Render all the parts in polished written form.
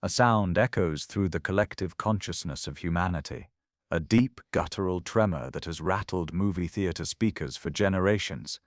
A sound echoes through the collective consciousness of humanity, a deep, guttural tremor that has rattled movie theater speakers for generations.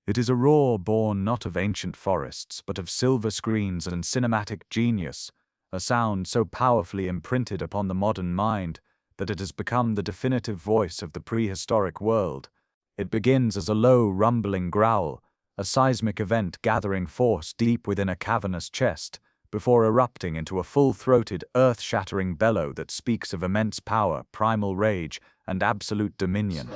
It is a roar born not of ancient forests but of silver screens and cinematic genius, a sound so powerfully imprinted upon the modern mind that it has become the definitive voice of the prehistoric world. It begins as a low, rumbling growl, a seismic event gathering force deep within a cavernous chest, before erupting into a full-throated, earth-shattering bellow that speaks of immense power, primal rage, and absolute dominion.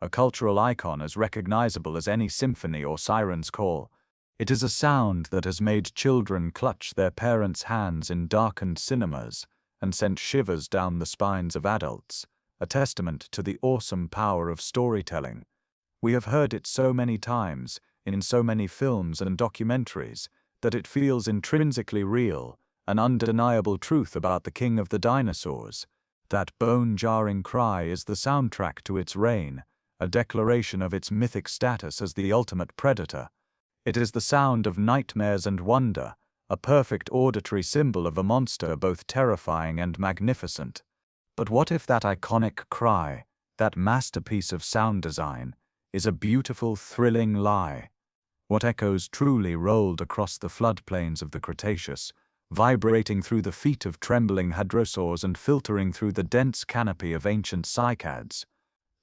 A cultural icon as recognizable as any symphony or siren's call, it is a sound that has made children clutch their parents' hands in darkened cinemas and sent shivers down the spines of adults, a testament to the awesome power of storytelling. We have heard it so many times, in so many films and documentaries, that it feels intrinsically real, an undeniable truth about the king of the dinosaurs. That bone-jarring cry is the soundtrack to its reign, a declaration of its mythic status as the ultimate predator. It is the sound of nightmares and wonder, a perfect auditory symbol of a monster both terrifying and magnificent. But what if that iconic cry, that masterpiece of sound design, is a beautiful, thrilling lie? What echoes truly rolled across the floodplains of the Cretaceous, vibrating through the feet of trembling hadrosaurs and filtering through the dense canopy of ancient cycads?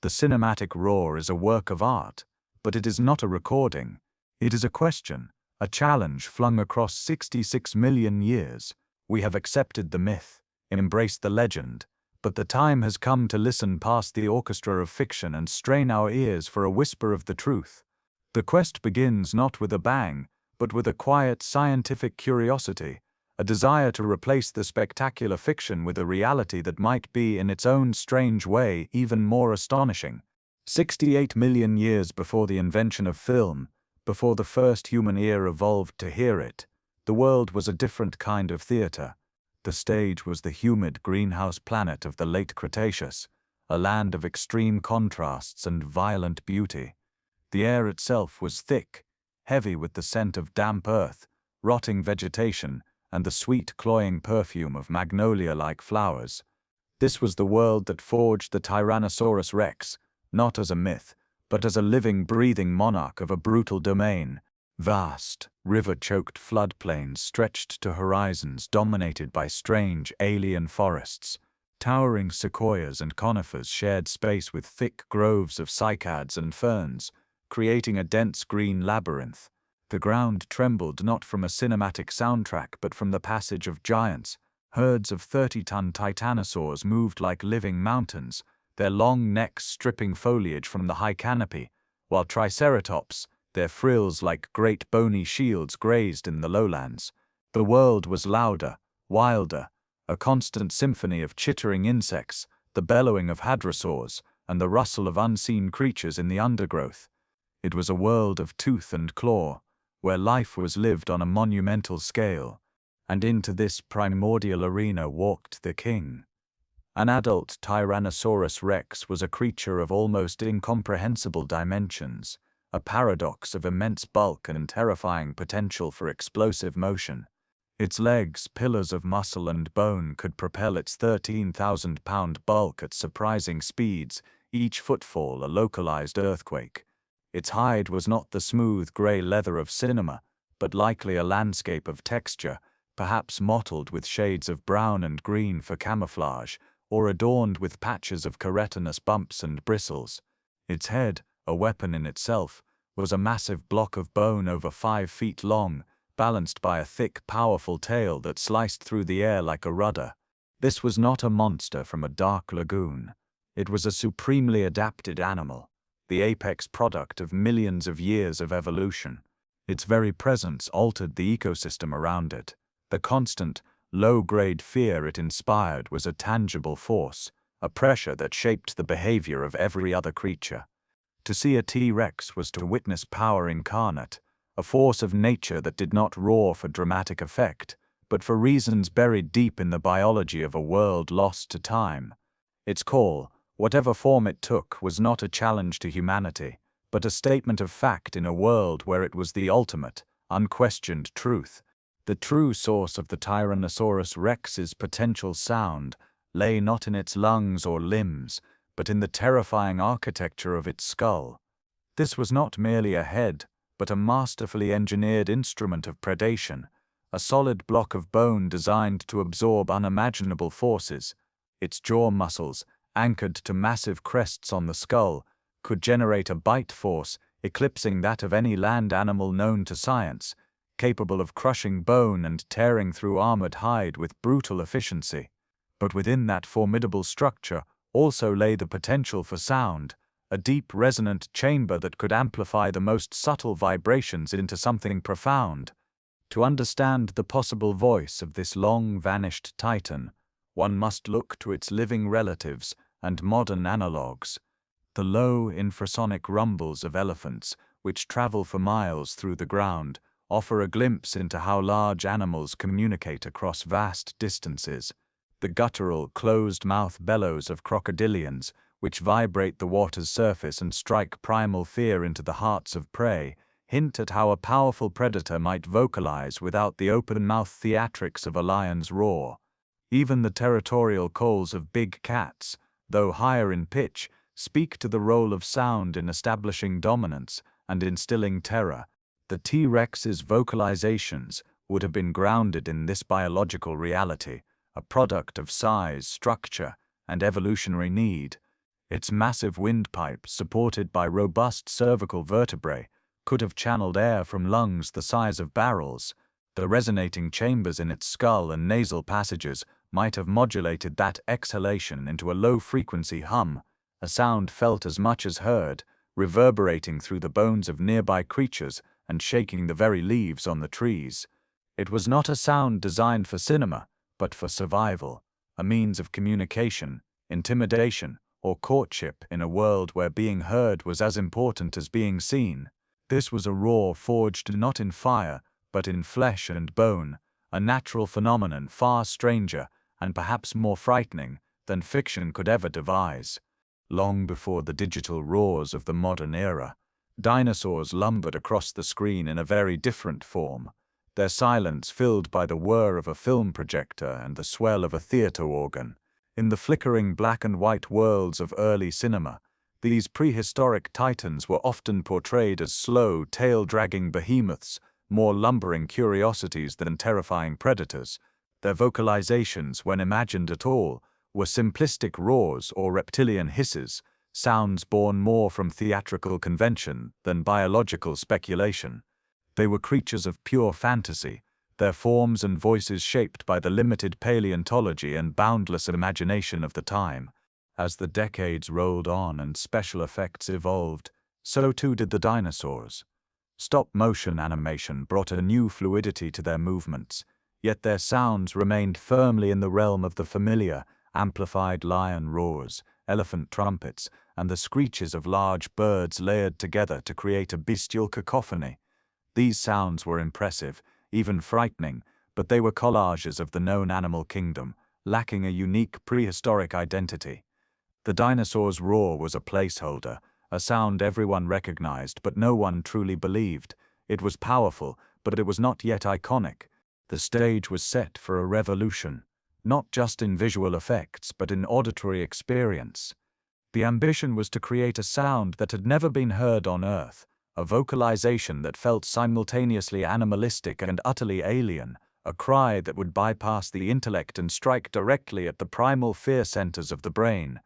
The cinematic roar is a work of art, but it is not a recording. It is a question, a challenge flung across 66 million years. We have accepted the myth, embraced the legend, but the time has come to listen past the orchestra of fiction and strain our ears for a whisper of the truth. The quest begins not with a bang, but with a quiet scientific curiosity, a desire to replace the spectacular fiction with a reality that might be, in its own strange way, even more astonishing. 68 million years before the invention of film, before the first human ear evolved to hear it, the world was a different kind of theater. The stage was the humid greenhouse planet of the late Cretaceous, a land of extreme contrasts and violent beauty. The air itself was thick, heavy with the scent of damp earth, rotting vegetation, and the sweet, cloying perfume of magnolia-like flowers. This was the world that forged the Tyrannosaurus rex, not as a myth, but as a living, breathing monarch of a brutal domain. Vast, river-choked floodplains stretched to horizons dominated by strange, alien forests. Towering sequoias and conifers shared space with thick groves of cycads and ferns, creating a dense green labyrinth. The ground trembled not from a cinematic soundtrack but from the passage of giants. Herds of 30-ton titanosaurs moved like living mountains, their long necks stripping foliage from the high canopy, while triceratops, their frills like great bony shields, grazed in the lowlands. The world was louder, wilder, a constant symphony of chittering insects, the bellowing of hadrosaurs, and the rustle of unseen creatures in the undergrowth. It was a world of tooth and claw, where life was lived on a monumental scale, and into this primordial arena walked the king. An adult Tyrannosaurus rex was a creature of almost incomprehensible dimensions, a paradox of immense bulk and terrifying potential for explosive motion. Its legs, pillars of muscle and bone, could propel its 13,000-pound bulk at surprising speeds, each footfall a localized earthquake. Its hide was not the smooth gray leather of cinema, but likely a landscape of texture, perhaps mottled with shades of brown and green for camouflage, or adorned with patches of keratinous bumps and bristles. Its head, a weapon in itself, was a massive block of bone over 5 feet long, balanced by a thick, powerful tail that sliced through the air like a rudder. This was not a monster from a dark lagoon. It was a supremely adapted animal, the apex product of millions of years of evolution. Its very presence altered the ecosystem around it. The constant, low-grade fear it inspired was a tangible force, a pressure that shaped the behavior of every other creature. To see a T-Rex was to witness power incarnate, a force of nature that did not roar for dramatic effect, but for reasons buried deep in the biology of a world lost to time. Its call, whatever form it took, was not a challenge to humanity, but a statement of fact in a world where it was the ultimate, unquestioned truth. The true source of the Tyrannosaurus rex's potential sound lay not in its lungs or limbs, but in the terrifying architecture of its skull. This was not merely a head, but a masterfully engineered instrument of predation, a solid block of bone designed to absorb unimaginable forces. Its jaw muscles, anchored to massive crests on the skull, could generate a bite force eclipsing that of any land animal known to science, capable of crushing bone and tearing through armored hide with brutal efficiency. But within that formidable structure also lay the potential for sound, a deep resonant chamber that could amplify the most subtle vibrations into something profound. To understand the possible voice of this long-vanished titan, one must look to its living relatives and modern analogues. The low infrasonic rumbles of elephants, which travel for miles through the ground, offer a glimpse into how large animals communicate across vast distances. The guttural, closed-mouth bellows of crocodilians, which vibrate the water's surface and strike primal fear into the hearts of prey, hint at how a powerful predator might vocalize without the open-mouth theatrics of a lion's roar. Even the territorial calls of big cats, though higher in pitch, speak to the role of sound in establishing dominance and instilling terror. The T-Rex's vocalizations would have been grounded in this biological reality, a product of size, structure, and evolutionary need. Its massive windpipe, supported by robust cervical vertebrae, could have channeled air from lungs the size of barrels. The resonating chambers in its skull and nasal passages might have modulated that exhalation into a low-frequency hum, a sound felt as much as heard, reverberating through the bones of nearby creatures and shaking the very leaves on the trees. It was not a sound designed for cinema, but for survival, a means of communication, intimidation, or courtship in a world where being heard was as important as being seen. This was a roar forged not in fire, but in flesh and bone, a natural phenomenon far stranger and perhaps more frightening than fiction could ever devise. Long before the digital roars of the modern era, dinosaurs lumbered across the screen in a very different form, their silence filled by the whir of a film projector and the swell of a theater organ. In the flickering black and white worlds of early cinema, these prehistoric titans were often portrayed as slow, tail-dragging behemoths, more lumbering curiosities than terrifying predators. Their vocalizations, when imagined at all, were simplistic roars or reptilian hisses, sounds born more from theatrical convention than biological speculation. They were creatures of pure fantasy, their forms and voices shaped by the limited paleontology and boundless imagination of the time. As the decades rolled on and special effects evolved, so too did the dinosaurs. Stop-motion animation brought a new fluidity to their movements, yet their sounds remained firmly in the realm of the familiar, amplified lion roars, elephant trumpets, and the screeches of large birds layered together to create a bestial cacophony. These sounds were impressive, even frightening, but they were collages of the known animal kingdom, lacking a unique prehistoric identity. The dinosaur's roar was a placeholder, a sound everyone recognized but no one truly believed. It was powerful, but it was not yet iconic. The stage was set for a revolution, not just in visual effects but in auditory experience. The ambition was to create a sound that had never been heard on Earth, a vocalization that felt simultaneously animalistic and utterly alien, a cry that would bypass the intellect and strike directly at the primal fear centers of the brain.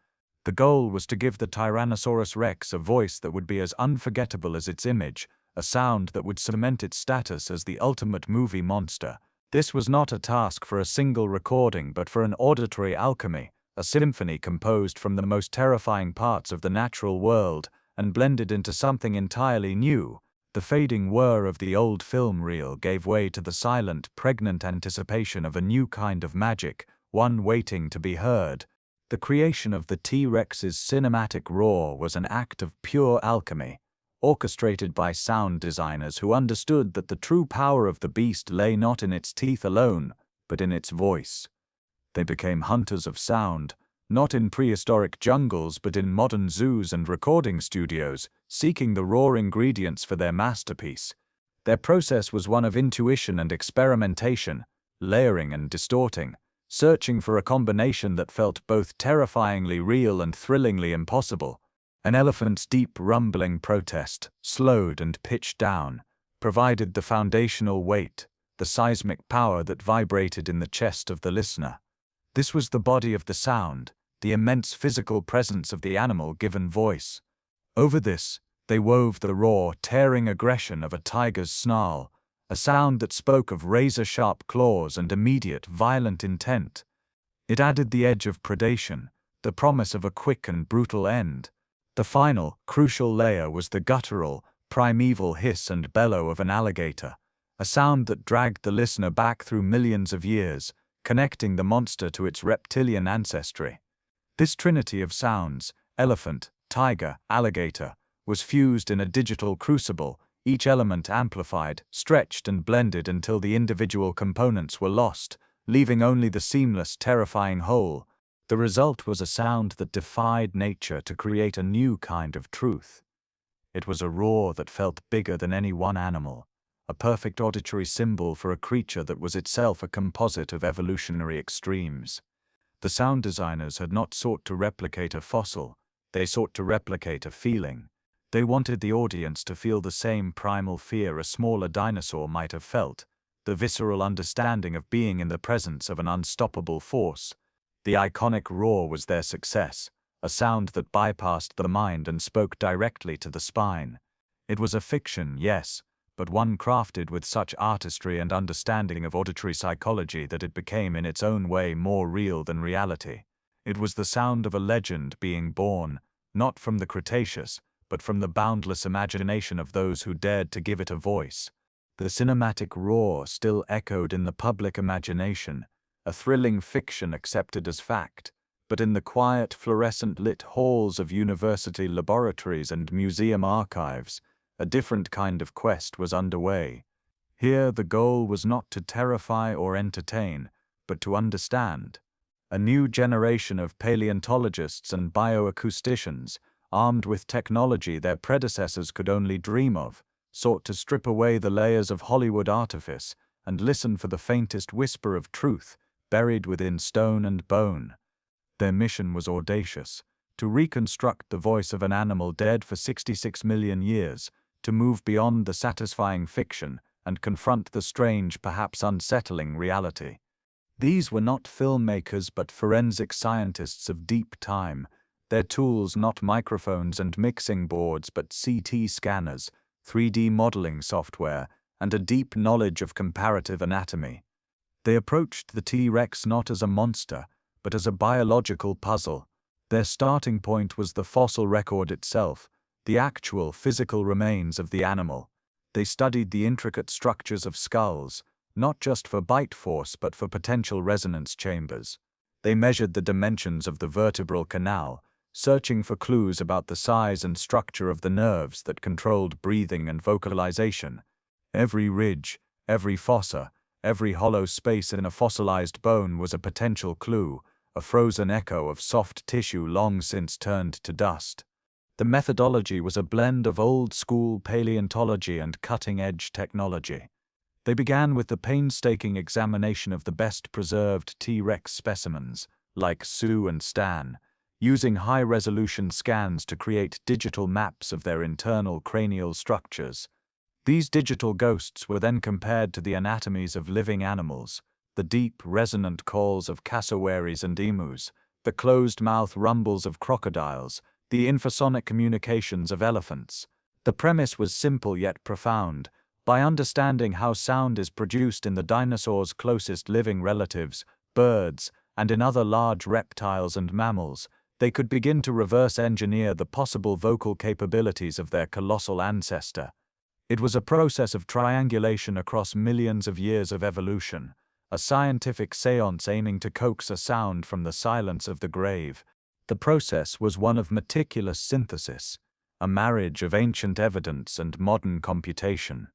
The goal was to give the Tyrannosaurus rex a voice that would be as unforgettable as its image, a sound that would cement its status as the ultimate movie monster. This was not a task for a single recording but for an auditory alchemy, a symphony composed from the most terrifying parts of the natural world and blended into something entirely new. The fading whir of the old film reel gave way to the silent, pregnant anticipation of a new kind of magic, one waiting to be heard. The creation of the T-Rex's cinematic roar was an act of pure alchemy, orchestrated by sound designers who understood that the true power of the beast lay not in its teeth alone, but in its voice. They became hunters of sound, not in prehistoric jungles but in modern zoos and recording studios, seeking the raw ingredients for their masterpiece. Their process was one of intuition and experimentation, layering and distorting, searching for a combination that felt both terrifyingly real and thrillingly impossible. An elephant's deep rumbling protest, slowed and pitched down, provided the foundational weight, the seismic power that vibrated in the chest of the listener. This was the body of the sound, the immense physical presence of the animal given voice. Over this, they wove the raw, tearing aggression of a tiger's snarl, a sound that spoke of razor-sharp claws and immediate, violent intent. It added the edge of predation, the promise of a quick and brutal end. The final, crucial layer was the guttural, primeval hiss and bellow of an alligator, a sound that dragged the listener back through millions of years, connecting the monster to its reptilian ancestry. This trinity of sounds, elephant, tiger, alligator, was fused in a digital crucible, each element amplified, stretched and blended until the individual components were lost, leaving only the seamless, terrifying whole. The result was a sound that defied nature to create a new kind of truth. It was a roar that felt bigger than any one animal, a perfect auditory symbol for a creature that was itself a composite of evolutionary extremes. The sound designers had not sought to replicate a fossil, they sought to replicate a feeling. They wanted the audience to feel the same primal fear a smaller dinosaur might have felt, the visceral understanding of being in the presence of an unstoppable force. The iconic roar was their success, a sound that bypassed the mind and spoke directly to the spine. It was a fiction, yes, but one crafted with such artistry and understanding of auditory psychology that it became in its own way more real than reality. It was the sound of a legend being born, not from the Cretaceous, but from the boundless imagination of those who dared to give it a voice. The cinematic roar still echoed in the public imagination, a thrilling fiction accepted as fact, but in the quiet, fluorescent-lit halls of university laboratories and museum archives, a different kind of quest was underway. Here the goal was not to terrify or entertain, but to understand. A new generation of paleontologists and bioacousticians, armed with technology their predecessors could only dream of, sought to strip away the layers of Hollywood artifice and listen for the faintest whisper of truth buried within stone and bone. Their mission was audacious, to reconstruct the voice of an animal dead for 66 million years, to move beyond the satisfying fiction and confront the strange, perhaps unsettling reality. These were not filmmakers but forensic scientists of deep time, their tools not microphones and mixing boards but CT scanners, 3D modeling software, and a deep knowledge of comparative anatomy. They approached the T-Rex not as a monster, but as a biological puzzle. Their starting point was the fossil record itself, the actual physical remains of the animal. They studied the intricate structures of skulls, not just for bite force but for potential resonance chambers. They measured the dimensions of the vertebral canal, searching for clues about the size and structure of the nerves that controlled breathing and vocalization. Every ridge, every fossa, every hollow space in a fossilized bone was a potential clue, a frozen echo of soft tissue long since turned to dust. The methodology was a blend of old-school paleontology and cutting-edge technology. They began with the painstaking examination of the best-preserved T-Rex specimens, like Sue and Stan, using high-resolution scans to create digital maps of their internal cranial structures. These digital ghosts were then compared to the anatomies of living animals, the deep, resonant calls of cassowaries and emus, the closed-mouth rumbles of crocodiles, the infrasonic communications of elephants. The premise was simple yet profound. By understanding how sound is produced in the dinosaurs' closest living relatives, birds, and in other large reptiles and mammals, they could begin to reverse engineer the possible vocal capabilities of their colossal ancestor. It was a process of triangulation across millions of years of evolution, a scientific séance aiming to coax a sound from the silence of the grave. The process was one of meticulous synthesis, a marriage of ancient evidence and modern computation.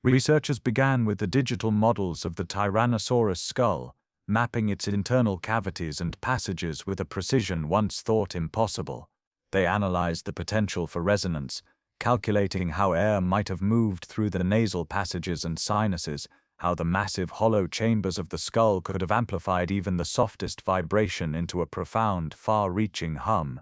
Researchers began with the digital models of the Tyrannosaurus skull, mapping its internal cavities and passages with a precision once thought impossible. They analyzed the potential for resonance, calculating how air might have moved through the nasal passages and sinuses, how the massive hollow chambers of the skull could have amplified even the softest vibration into a profound, far-reaching hum.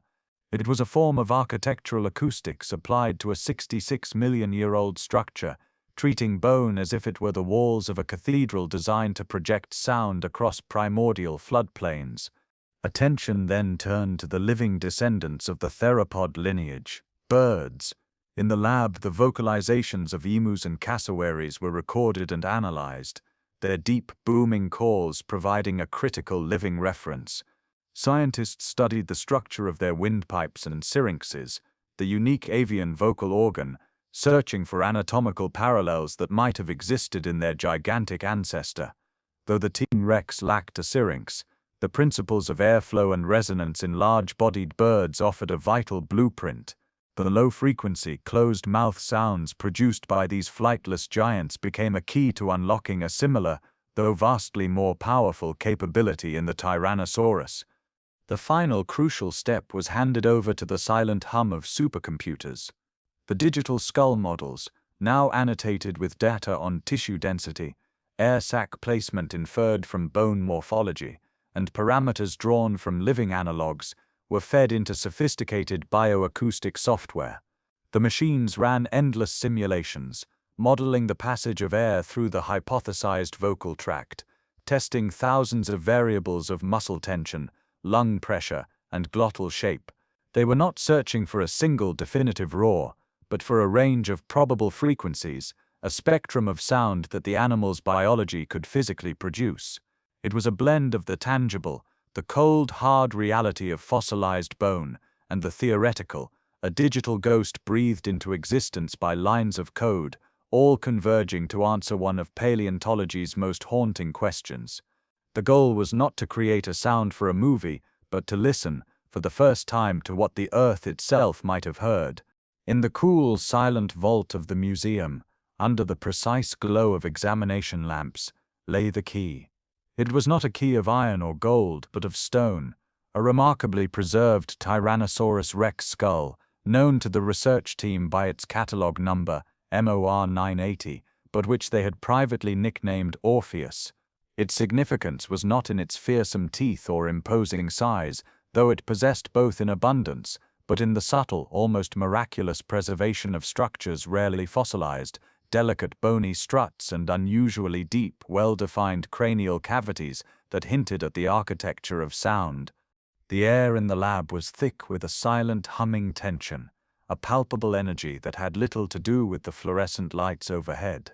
It was a form of architectural acoustics applied to a 66-million-year-old structure, treating bone as if it were the walls of a cathedral designed to project sound across primordial floodplains. Attention then turned to the living descendants of the theropod lineage, birds. In the lab, the vocalizations of emus and cassowaries were recorded and analyzed, their deep, booming calls providing a critical living reference. Scientists studied the structure of their windpipes and syrinxes, the unique avian vocal organ, searching for anatomical parallels that might have existed in their gigantic ancestor. Though the T-Rex lacked a syrinx, the principles of airflow and resonance in large-bodied birds offered a vital blueprint. The low-frequency, closed-mouth sounds produced by these flightless giants became a key to unlocking a similar, though vastly more powerful capability in the Tyrannosaurus. The final crucial step was handed over to the silent hum of supercomputers. The digital skull models, now annotated with data on tissue density, air sac placement inferred from bone morphology, and parameters drawn from living analogues, were fed into sophisticated bioacoustic software. The machines ran endless simulations, modeling the passage of air through the hypothesized vocal tract, testing thousands of variables of muscle tension, lung pressure, and glottal shape. They were not searching for a single definitive roar, but for a range of probable frequencies, a spectrum of sound that the animal's biology could physically produce. It was a blend of the tangible, the cold, hard reality of fossilized bone, and the theoretical, a digital ghost breathed into existence by lines of code, all converging to answer one of paleontology's most haunting questions. The goal was not to create a sound for a movie, but to listen, for the first time, to what the Earth itself might have heard. In the cool, silent vault of the museum, under the precise glow of examination lamps, lay the key. It was not a key of iron or gold, but of stone, a remarkably preserved Tyrannosaurus rex skull, known to the research team by its catalogue number, MOR 980, but which they had privately nicknamed Orpheus. Its significance was not in its fearsome teeth or imposing size, though it possessed both in abundance, but in the subtle, almost miraculous preservation of structures rarely fossilized, delicate bony struts and unusually deep, well-defined cranial cavities that hinted at the architecture of sound. The air in the lab was thick with a silent humming tension, a palpable energy that had little to do with the fluorescent lights overhead.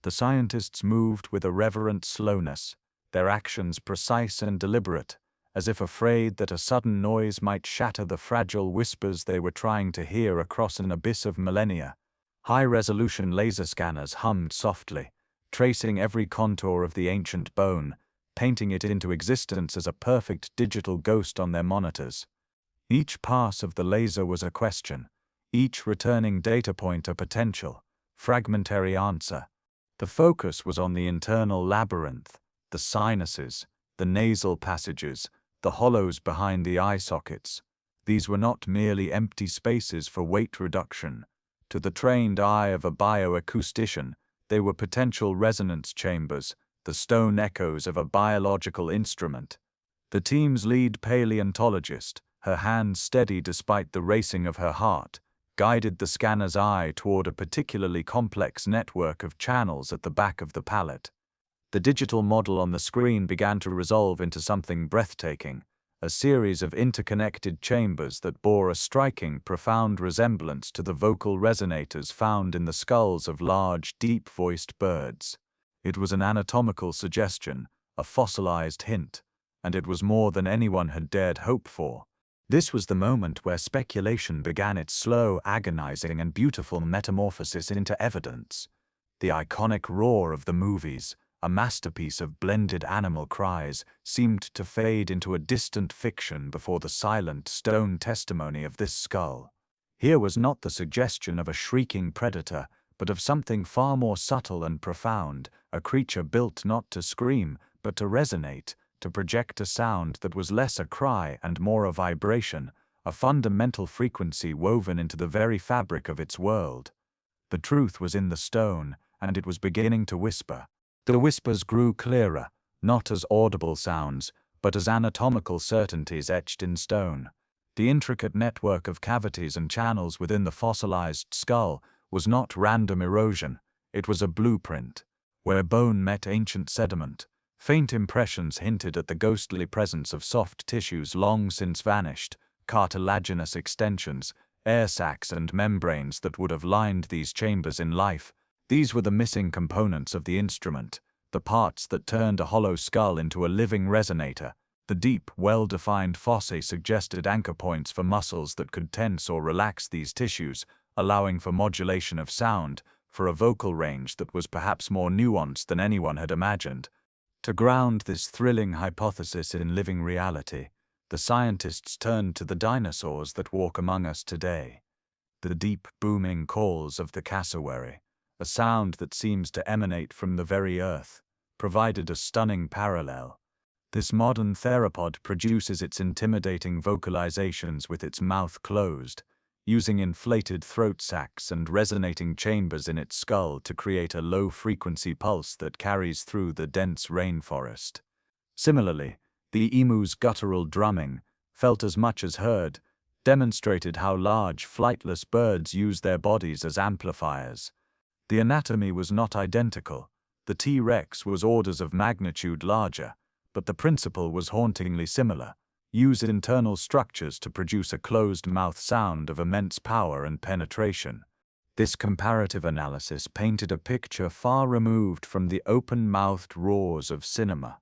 The scientists moved with a reverent slowness, their actions precise and deliberate, as if afraid that a sudden noise might shatter the fragile whispers they were trying to hear across an abyss of millennia. High-resolution laser scanners hummed softly, tracing every contour of the ancient bone, painting it into existence as a perfect digital ghost on their monitors. Each pass of the laser was a question, each returning data point a potential, fragmentary answer. The focus was on the internal labyrinth, the sinuses, the nasal passages, the hollows behind the eye sockets. These were not merely empty spaces for weight reduction. To the trained eye of a bioacoustician, they were potential resonance chambers, the stone echoes of a biological instrument. The team's lead paleontologist, her hands steady despite the racing of her heart, guided the scanner's eye toward a particularly complex network of channels at the back of the palette. The digital model on the screen began to resolve into something breathtaking, a series of interconnected chambers that bore a striking, profound resemblance to the vocal resonators found in the skulls of large, deep-voiced birds. It was an anatomical suggestion, a fossilized hint, and it was more than anyone had dared hope for. This was the moment where speculation began its slow, agonizing, and beautiful metamorphosis into evidence. The iconic roar of the movies, a masterpiece of blended animal cries, seemed to fade into a distant fiction before the silent stone testimony of this skull. Here was not the suggestion of a shrieking predator, but of something far more subtle and profound, a creature built not to scream, but to resonate, to project a sound that was less a cry and more a vibration, a fundamental frequency woven into the very fabric of its world. The truth was in the stone, and it was beginning to whisper. The whispers grew clearer, not as audible sounds, but as anatomical certainties etched in stone. The intricate network of cavities and channels within the fossilized skull was not random erosion, it was a blueprint. Where bone met ancient sediment, faint impressions hinted at the ghostly presence of soft tissues long since vanished, cartilaginous extensions, air sacs and membranes that would have lined these chambers in life. These were the missing components of the instrument, the parts that turned a hollow skull into a living resonator. The deep, well-defined fossae suggested anchor points for muscles that could tense or relax these tissues, allowing for modulation of sound, for a vocal range that was perhaps more nuanced than anyone had imagined. To ground this thrilling hypothesis in living reality, the scientists turned to the dinosaurs that walk among us today. The deep, booming calls of the cassowary, a sound that seems to emanate from the very earth, provided a stunning parallel. This modern theropod produces its intimidating vocalizations with its mouth closed, using inflated throat sacs and resonating chambers in its skull to create a low-frequency pulse that carries through the dense rainforest. Similarly, the emu's guttural drumming, felt as much as heard, demonstrated how large, flightless birds use their bodies as amplifiers. The anatomy was not identical. The T-Rex was orders of magnitude larger, but the principle was hauntingly similar. Use internal structures to produce a closed-mouth sound of immense power and penetration. This comparative analysis painted a picture far removed from the open-mouthed roars of cinema.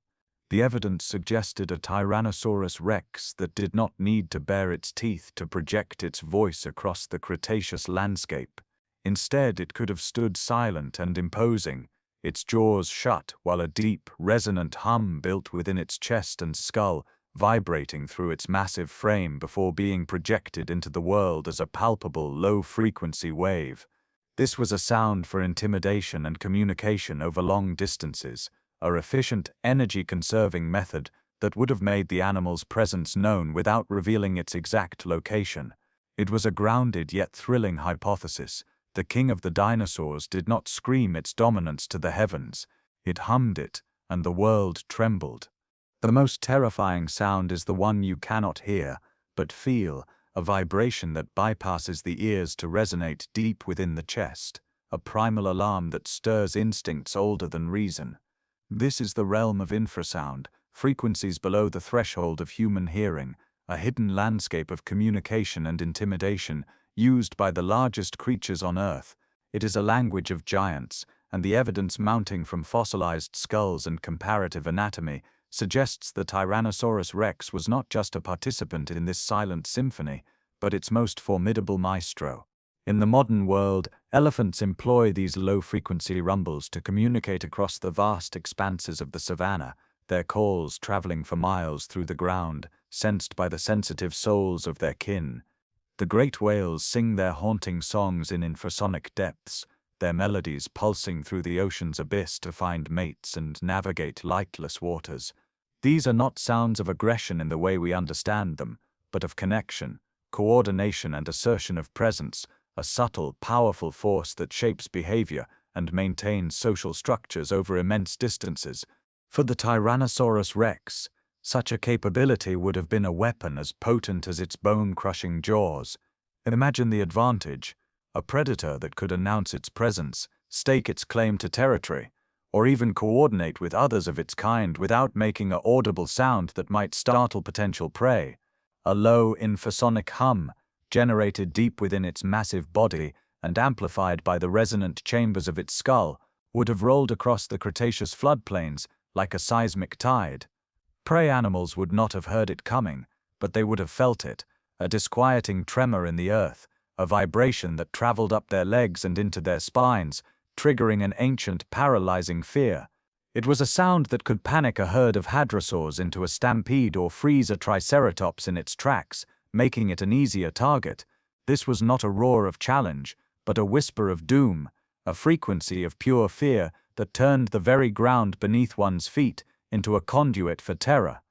The evidence suggested a Tyrannosaurus rex that did not need to bare its teeth to project its voice across the Cretaceous landscape. Instead, it could have stood silent and imposing, its jaws shut while a deep, resonant hum built within its chest and skull, vibrating through its massive frame before being projected into the world as a palpable, low-frequency wave. This was a sound for intimidation and communication over long distances, a efficient, energy-conserving method that would have made the animal's presence known without revealing its exact location. It was a grounded yet thrilling hypothesis. The king of the dinosaurs did not scream its dominance to the heavens. It hummed it, and the world trembled. The most terrifying sound is the one you cannot hear, but feel, a vibration that bypasses the ears to resonate deep within the chest, a primal alarm that stirs instincts older than reason. This is the realm of infrasound, frequencies below the threshold of human hearing, a hidden landscape of communication and intimidation, used by the largest creatures on Earth. It is a language of giants, and the evidence mounting from fossilized skulls and comparative anatomy suggests the Tyrannosaurus rex was not just a participant in this silent symphony, but its most formidable maestro. In the modern world, elephants employ these low-frequency rumbles to communicate across the vast expanses of the savanna, their calls traveling for miles through the ground, sensed by the sensitive souls of their kin. The great whales sing their haunting songs in infrasonic depths, their melodies pulsing through the ocean's abyss to find mates and navigate lightless waters. These are not sounds of aggression in the way we understand them, but of connection, coordination and assertion of presence, a subtle, powerful force that shapes behavior and maintains social structures over immense distances. For the Tyrannosaurus rex, such a capability would have been a weapon as potent as its bone-crushing jaws. Imagine the advantage: a predator that could announce its presence, stake its claim to territory, or even coordinate with others of its kind without making an audible sound that might startle potential prey. A low infrasonic hum, generated deep within its massive body and amplified by the resonant chambers of its skull, would have rolled across the Cretaceous floodplains like a seismic tide. Prey animals would not have heard it coming, but they would have felt it, a disquieting tremor in the earth, a vibration that traveled up their legs and into their spines, triggering an ancient, paralyzing fear. It was a sound that could panic a herd of hadrosaurs into a stampede or freeze a triceratops in its tracks, making it an easier target. This was not a roar of challenge, but a whisper of doom, a frequency of pure fear that turned the very ground beneath one's feet into a conduit for terror.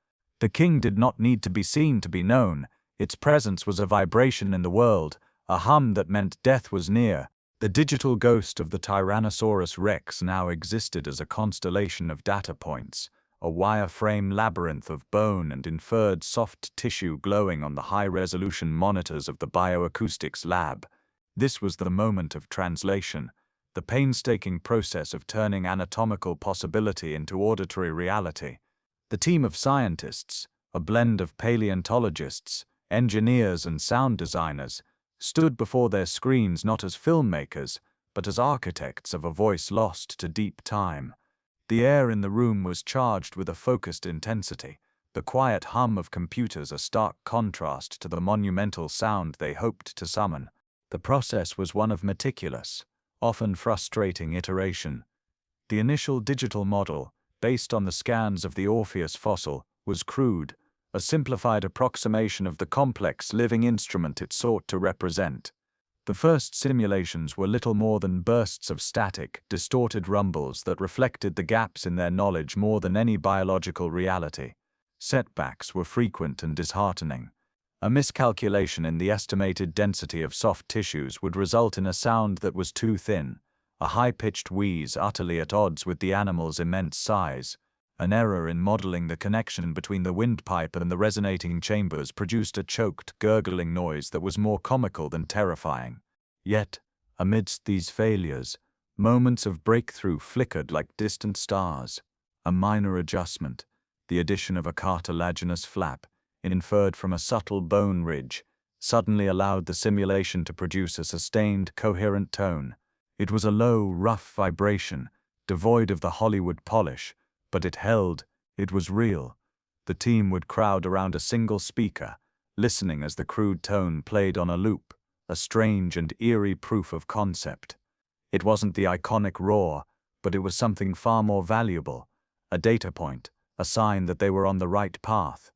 The king did not need to be seen to be known. Its presence was a vibration in the world, a hum that meant death was near. The digital ghost of the Tyrannosaurus rex now existed as a constellation of data points, a wireframe labyrinth of bone and inferred soft tissue glowing on the high-resolution monitors of the bioacoustics lab. This was the moment of translation, the painstaking process of turning anatomical possibility into auditory reality. The team of scientists, a blend of paleontologists, engineers and sound designers, stood before their screens not as filmmakers, but as architects of a voice lost to deep time. The air in the room was charged with a focused intensity, the quiet hum of computers a stark contrast to the monumental sound they hoped to summon. The process was one of meticulous, often frustrating iteration. The initial digital model, based on the scans of the Orpheus fossil, was crude, a simplified approximation of the complex living instrument it sought to represent. The first simulations were little more than bursts of static, distorted rumbles that reflected the gaps in their knowledge more than any biological reality. Setbacks were frequent and disheartening. A miscalculation in the estimated density of soft tissues would result in a sound that was too thin, a high-pitched wheeze utterly at odds with the animal's immense size. An error in modeling the connection between the windpipe and the resonating chambers produced a choked, gurgling noise that was more comical than terrifying. Yet, amidst these failures, moments of breakthrough flickered like distant stars. A minor adjustment, the addition of a cartilaginous flap, inferred from a subtle bone ridge, suddenly allowed the simulation to produce a sustained, coherent tone. It was a low, rough vibration, devoid of the Hollywood polish, but it held, it was real. The team would crowd around a single speaker, listening as the crude tone played on a loop, a strange and eerie proof of concept. It wasn't the iconic roar, but it was something far more valuable, a data point, a sign that they were on the right path.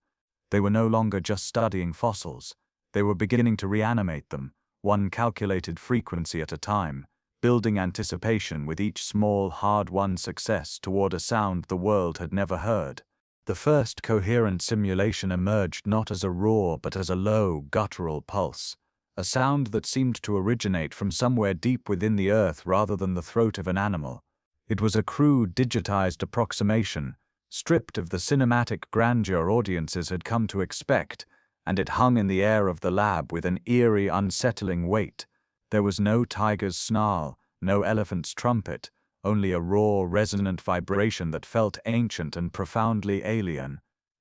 They were no longer just studying fossils, they were beginning to reanimate them, one calculated frequency at a time, building anticipation with each small, hard-won success toward a sound the world had never heard. The first coherent simulation emerged not as a roar but as a low, guttural pulse, a sound that seemed to originate from somewhere deep within the earth rather than the throat of an animal. It was a crude, digitized approximation, stripped of the cinematic grandeur audiences had come to expect, and it hung in the air of the lab with an eerie, unsettling weight. There was no tiger's snarl, no elephant's trumpet, only a raw, resonant vibration that felt ancient and profoundly alien.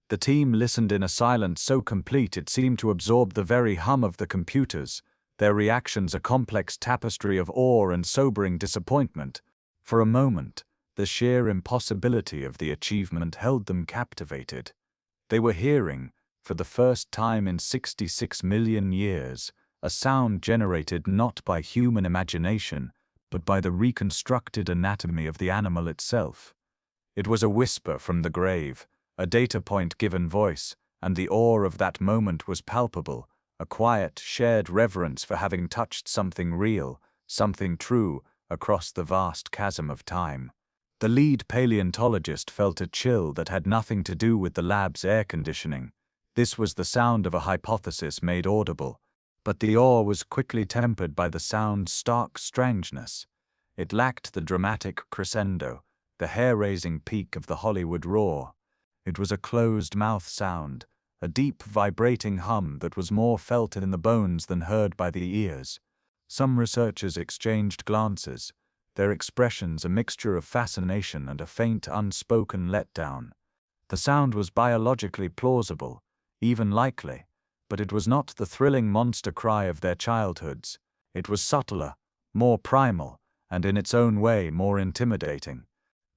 The team listened in a silence so complete it seemed to absorb the very hum of the computers, their reactions a complex tapestry of awe and sobering disappointment. For a moment, the sheer impossibility of the achievement held them captivated. They were hearing, for the first time in 66 million years, a sound generated not by human imagination, but by the reconstructed anatomy of the animal itself. It was a whisper from the grave, a data point given voice, and the awe of that moment was palpable, a quiet, shared reverence for having touched something real, something true, across the vast chasm of time. The lead paleontologist felt a chill that had nothing to do with the lab's air conditioning. This was the sound of a hypothesis made audible. But the awe was quickly tempered by the sound's stark strangeness. It lacked the dramatic crescendo, the hair-raising peak of the Hollywood roar. It was a closed-mouth sound, a deep, vibrating hum that was more felt in the bones than heard by the ears. Some researchers exchanged glances, their expressions a mixture of fascination and a faint, unspoken letdown. The sound was biologically plausible, even likely. But it was not the thrilling monster cry of their childhoods. It was subtler, more primal, and in its own way more intimidating.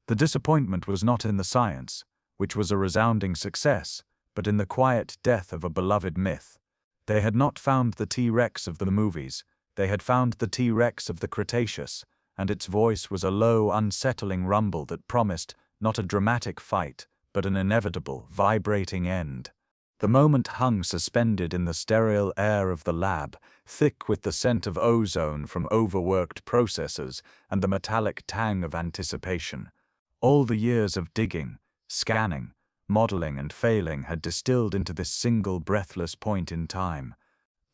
The disappointment was not in the science, which was a resounding success, but in the quiet death of a beloved myth. They had not found the T-Rex of the movies, they had found the T-Rex of the Cretaceous, and its voice was a low, unsettling rumble that promised not a dramatic fight, but an inevitable, vibrating end. The moment hung suspended in the sterile air of the lab, thick with the scent of ozone from overworked processors and the metallic tang of anticipation. All the years of digging, Scanning, modeling, and failing had distilled into this single breathless point in time.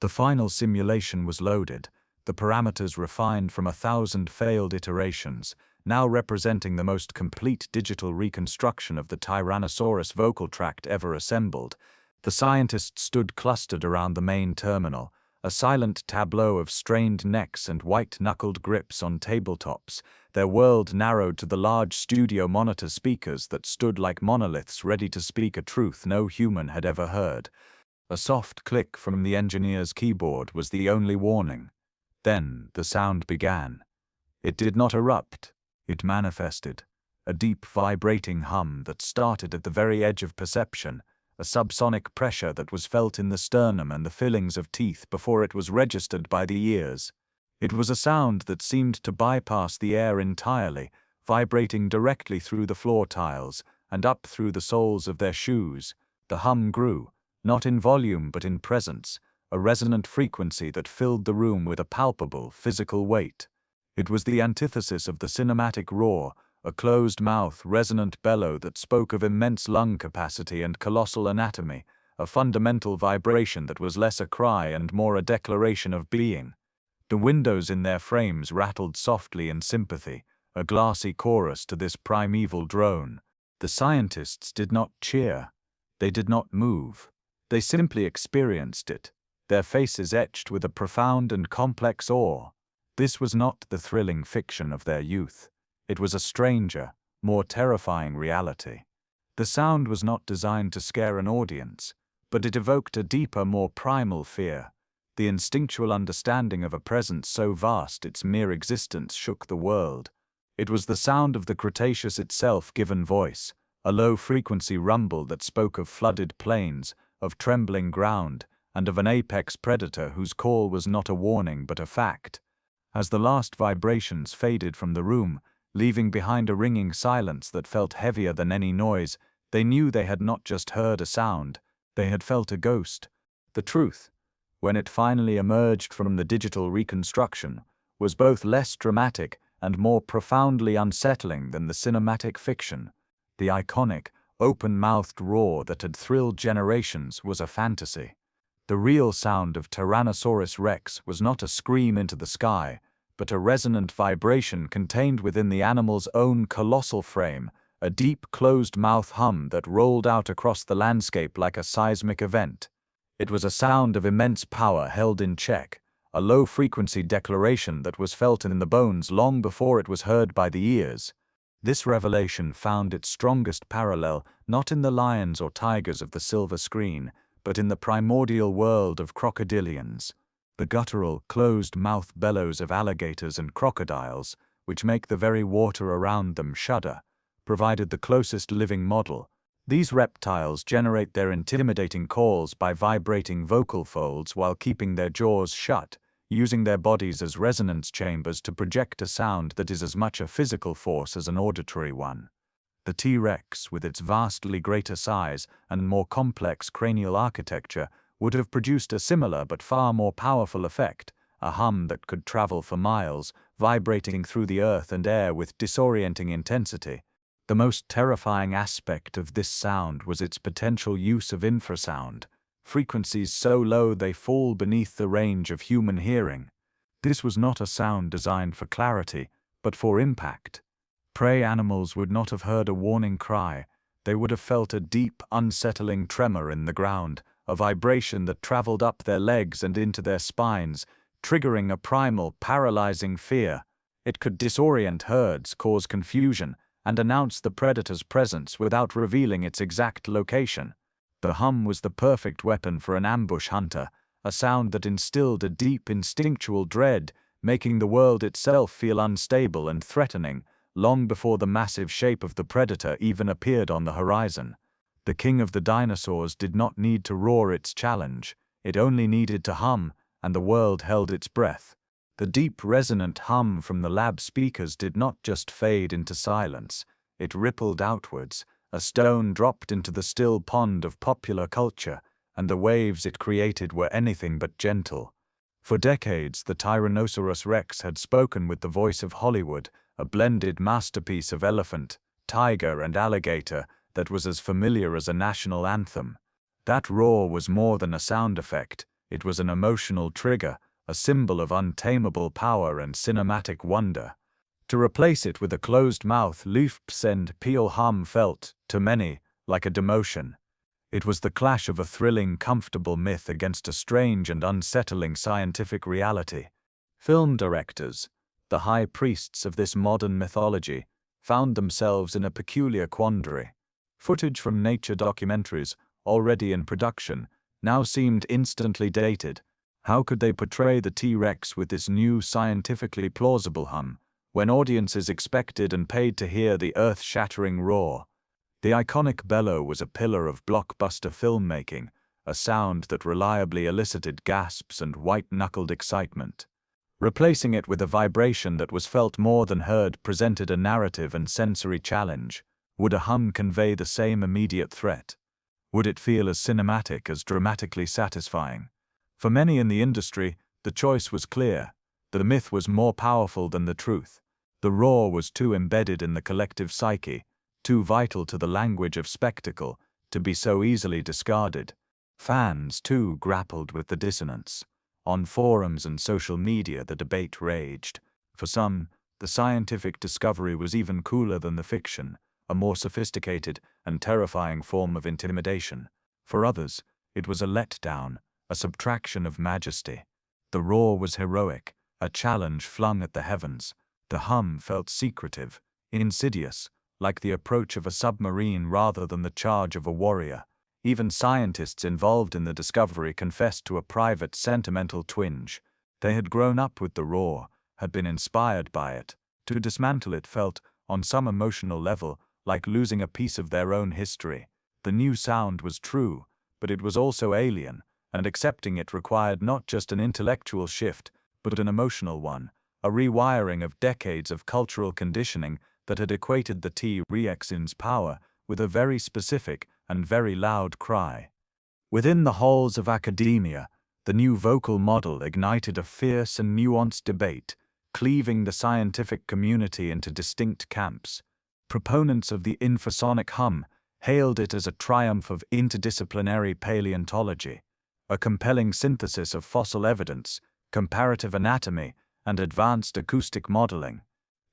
The final simulation was loaded, the parameters refined from 1,000 failed iterations, now representing the most complete digital reconstruction of the Tyrannosaurus vocal tract ever assembled. The scientists stood clustered around the main terminal, a silent tableau of strained necks and white-knuckled grips on tabletops, their world narrowed to the large studio monitor speakers that stood like monoliths ready to speak a truth no human had ever heard. A soft click from the engineer's keyboard was the only warning. Then the sound began. It did not erupt. It manifested. A deep, vibrating hum that started at the very edge of perception, a subsonic pressure that was felt in the sternum and the fillings of teeth before it was registered by the ears. It was a sound that seemed to bypass the air entirely, vibrating directly through the floor tiles and up through the soles of their shoes. The hum grew, not in volume but in presence, a resonant frequency that filled the room with a palpable, physical weight. It was the antithesis of the cinematic roar, a closed-mouth, resonant bellow that spoke of immense lung capacity and colossal anatomy, a fundamental vibration that was less a cry and more a declaration of being. The windows in their frames rattled softly in sympathy, a glassy chorus to this primeval drone. The scientists did not cheer. They did not move. They simply experienced it, their faces etched with a profound and complex awe. This was not the thrilling fiction of their youth. It was a stranger, more terrifying reality. The sound was not designed to scare an audience, but it evoked a deeper, more primal fear, the instinctual understanding of a presence so vast its mere existence shook the world. It was the sound of the Cretaceous itself given voice, a low-frequency rumble that spoke of flooded plains, of trembling ground, and of an apex predator whose call was not a warning but a fact. As the last vibrations faded from the room, leaving behind a ringing silence that felt heavier than any noise, they knew they had not just heard a sound, they had felt a ghost. The truth, when it finally emerged from the digital reconstruction, was both less dramatic and more profoundly unsettling than the cinematic fiction. The iconic, open-mouthed roar that had thrilled generations was a fantasy. The real sound of Tyrannosaurus rex was not a scream into the sky, but a resonant vibration contained within the animal's own colossal frame, a deep closed-mouth hum that rolled out across the landscape like a seismic event. It was a sound of immense power held in check, a low-frequency declaration that was felt in the bones long before it was heard by the ears. This revelation found its strongest parallel not in the lions or tigers of the silver screen, but in the primordial world of crocodilians. The guttural, closed-mouth bellows of alligators and crocodiles, which make the very water around them shudder, provided the closest living model. These reptiles generate their intimidating calls by vibrating vocal folds while keeping their jaws shut, using their bodies as resonance chambers to project a sound that is as much a physical force as an auditory one. The T-Rex, with its vastly greater size and more complex cranial architecture, would have produced a similar but far more powerful effect, a hum that could travel for miles, vibrating through the earth and air with disorienting intensity. The most terrifying aspect of this sound was its potential use of infrasound, frequencies so low they fall beneath the range of human hearing. This was not a sound designed for clarity, but for impact. Prey animals would not have heard a warning cry. They would have felt a deep, unsettling tremor in the ground, a vibration that traveled up their legs and into their spines, triggering a primal, paralyzing fear. It could disorient herds, cause confusion, and announce the predator's presence without revealing its exact location. The hum was the perfect weapon for an ambush hunter, a sound that instilled a deep instinctual dread, making the world itself feel unstable and threatening, long before the massive shape of the predator even appeared on the horizon. The king of the dinosaurs did not need to roar its challenge, it only needed to hum, and the world held its breath. The deep resonant hum from the lab speakers did not just fade into silence, it rippled outwards, a stone dropped into the still pond of popular culture, and the waves it created were anything but gentle. For decades, the Tyrannosaurus rex had spoken with the voice of Hollywood, a blended masterpiece of elephant, tiger, and alligator, that was as familiar as a national anthem. That roar was more than a sound effect, it was an emotional trigger, a symbol of untamable power and cinematic wonder. To replace it with a closed-mouth loops and peel hum felt, to many, like a demotion. It was the clash of a thrilling, comfortable myth against a strange and unsettling scientific reality. Film directors, the high priests of this modern mythology, found themselves in a peculiar quandary. Footage from nature documentaries, already in production, now seemed instantly dated. How could they portray the T-Rex with this new scientifically plausible hum, when audiences expected and paid to hear the earth-shattering roar? The iconic bellow was a pillar of blockbuster filmmaking, a sound that reliably elicited gasps and white-knuckled excitement. Replacing it with a vibration that was felt more than heard presented a narrative and sensory challenge. Would a hum convey the same immediate threat? Would it feel as cinematic as dramatically satisfying? For many in the industry, the choice was clear. The myth was more powerful than the truth. The roar was too embedded in the collective psyche, too vital to the language of spectacle, to be so easily discarded. Fans, too, grappled with the dissonance. On forums and social media the debate raged. For some, the scientific discovery was even cooler than the fiction, a more sophisticated and terrifying form of intimidation. For others, it was a letdown, a subtraction of majesty. The roar was heroic, a challenge flung at the heavens. The hum felt secretive, insidious, like the approach of a submarine rather than the charge of a warrior. Even scientists involved in the discovery confessed to a private sentimental twinge. They had grown up with the roar, had been inspired by it. To dismantle it felt, on some emotional level, like losing a piece of their own history. The new sound was true, but it was also alien, and accepting it required not just an intellectual shift, but an emotional one, a rewiring of decades of cultural conditioning that had equated the T-Rex's power with a very specific and very loud cry. Within the halls of academia, the new vocal model ignited a fierce and nuanced debate, cleaving the scientific community into distinct camps. Proponents of the infrasonic hum hailed it as a triumph of interdisciplinary paleontology, a compelling synthesis of fossil evidence, comparative anatomy, and advanced acoustic modeling.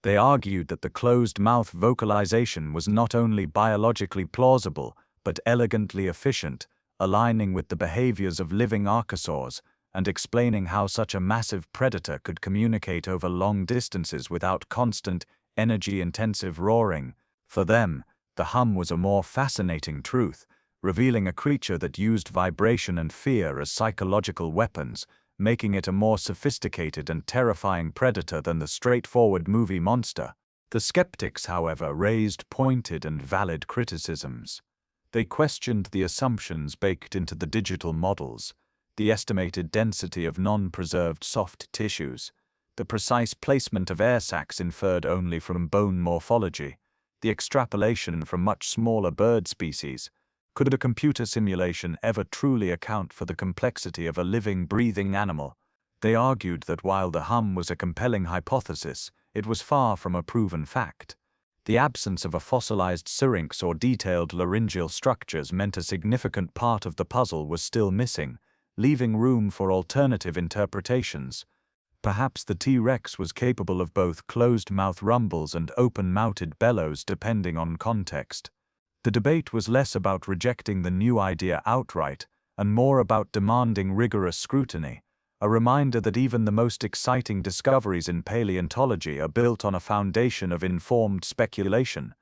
They argued that the closed-mouth vocalization was not only biologically plausible, but elegantly efficient, aligning with the behaviors of living archosaurs, and explaining how such a massive predator could communicate over long distances without constant, energy-intensive roaring. For them, the hum was a more fascinating truth, revealing a creature that used vibration and fear as psychological weapons, making it a more sophisticated and terrifying predator than the straightforward movie monster. The skeptics, however, raised pointed and valid criticisms. They questioned the assumptions baked into the digital models, the estimated density of non-preserved soft tissues, the precise placement of air sacs inferred only from bone morphology, the extrapolation from much smaller bird species. Could a computer simulation ever truly account for the complexity of a living, breathing animal? They argued that while the hum was a compelling hypothesis, it was far from a proven fact. The absence of a fossilized syrinx or detailed laryngeal structures meant a significant part of the puzzle was still missing, leaving room for alternative interpretations. Perhaps the T-Rex was capable of both closed-mouth rumbles and open-mouthed bellows depending on context. The debate was less about rejecting the new idea outright, and more about demanding rigorous scrutiny, a reminder that even the most exciting discoveries in paleontology are built on a foundation of informed speculation.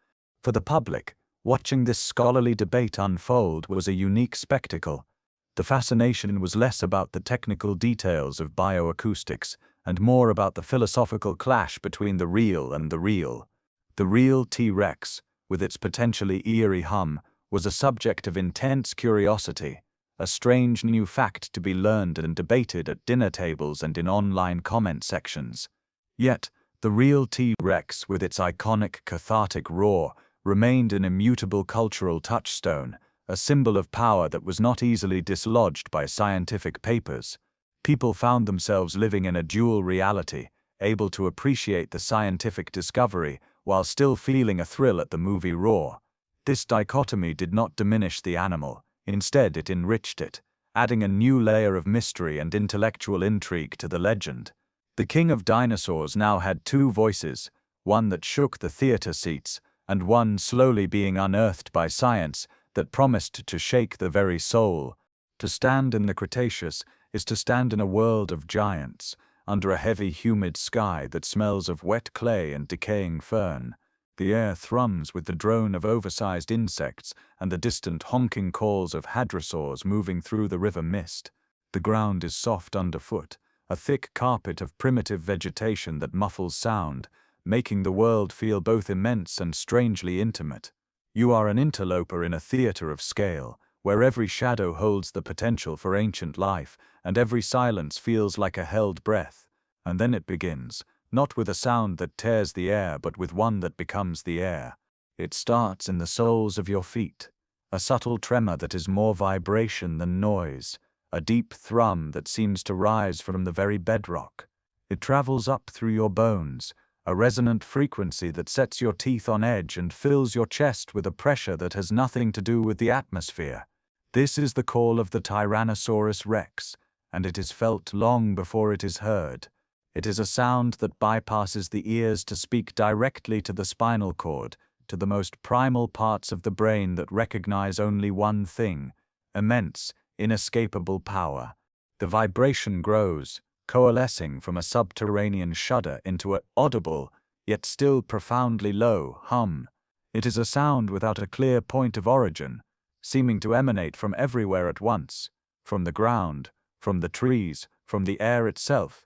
For the public, watching this scholarly debate unfold was a unique spectacle. The fascination was less about the technical details of bioacoustics, and more about the philosophical clash between the real and the real. The real T-Rex, with its potentially eerie hum, was a subject of intense curiosity, a strange new fact to be learned and debated at dinner tables and in online comment sections. Yet, the real T-Rex, with its iconic cathartic roar, remained an immutable cultural touchstone, a symbol of power that was not easily dislodged by scientific papers. People found themselves living in a dual reality, able to appreciate the scientific discovery while still feeling a thrill at the movie roar. This dichotomy did not diminish the animal, instead it enriched it, adding a new layer of mystery and intellectual intrigue to the legend. The king of dinosaurs now had two voices, one that shook the theater seats, and one slowly being unearthed by science that promised to shake the very soul. To stand in the Cretaceous is to stand in a world of giants, under a heavy humid sky that smells of wet clay and decaying fern. The air thrums with the drone of oversized insects and the distant honking calls of hadrosaurs moving through the river mist. The ground is soft underfoot, a thick carpet of primitive vegetation that muffles sound, making the world feel both immense and strangely intimate. You are an interloper in a theater of scale, where every shadow holds the potential for ancient life, and every silence feels like a held breath. And then it begins, not with a sound that tears the air but with one that becomes the air. It starts in the soles of your feet, a subtle tremor that is more vibration than noise, a deep thrum that seems to rise from the very bedrock. It travels up through your bones, a resonant frequency that sets your teeth on edge and fills your chest with a pressure that has nothing to do with the atmosphere. This is the call of the Tyrannosaurus rex, and it is felt long before it is heard. It is a sound that bypasses the ears to speak directly to the spinal cord, to the most primal parts of the brain that recognize only one thing: immense, inescapable power. The vibration grows, coalescing from a subterranean shudder into an audible, yet still profoundly low, hum. It is a sound without a clear point of origin, seeming to emanate from everywhere at once, from the ground, from the trees, from the air itself.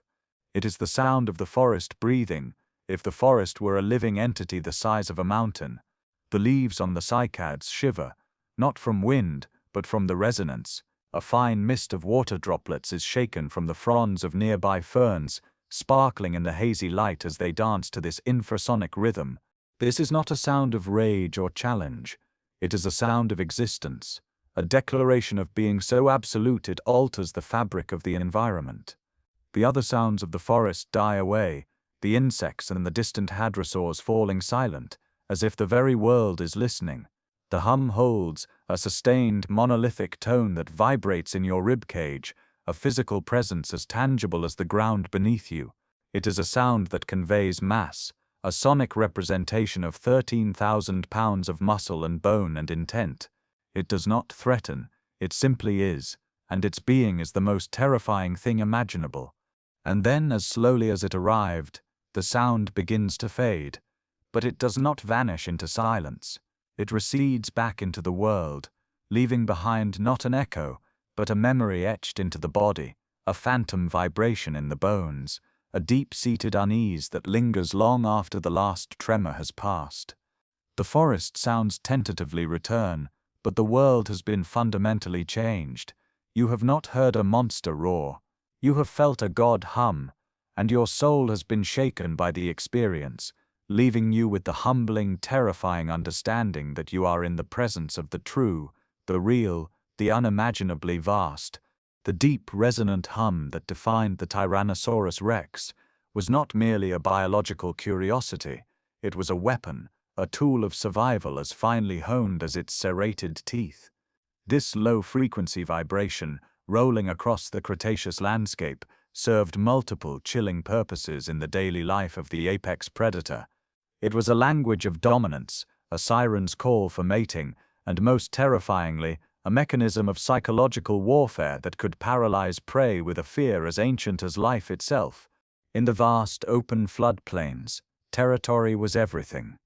It is the sound of the forest breathing, if the forest were a living entity the size of a mountain. The leaves on the cycads shiver, not from wind, but from the resonance. A fine mist of water droplets is shaken from the fronds of nearby ferns, sparkling in the hazy light as they dance to this infrasonic rhythm. This is not a sound of rage or challenge. It is a sound of existence, a declaration of being so absolute it alters the fabric of the environment. The other sounds of the forest die away, the insects and the distant hadrosaurs falling silent, as if the very world is listening. The hum holds, a sustained, monolithic tone that vibrates in your ribcage, a physical presence as tangible as the ground beneath you. It is a sound that conveys mass, a sonic representation of 13,000 pounds of muscle and bone and intent. It does not threaten, it simply is, and its being is the most terrifying thing imaginable. And then, as slowly as it arrived, the sound begins to fade, but it does not vanish into silence. It recedes back into the world, leaving behind not an echo, but a memory etched into the body, a phantom vibration in the bones, a deep-seated unease that lingers long after the last tremor has passed. The forest sounds tentatively return, but the world has been fundamentally changed. You have not heard a monster roar. You have felt a god hum, and your soul has been shaken by the experience, leaving you with the humbling, terrifying understanding that you are in the presence of the true, the real, the unimaginably vast. The deep, resonant hum that defined the Tyrannosaurus rex was not merely a biological curiosity, it was a weapon, a tool of survival as finely honed as its serrated teeth. This low-frequency vibration, rolling across the Cretaceous landscape, served multiple chilling purposes in the daily life of the apex predator. It was a language of dominance, a siren's call for mating, and most terrifyingly, a mechanism of psychological warfare that could paralyze prey with a fear as ancient as life itself. In the vast open floodplains, territory was everything.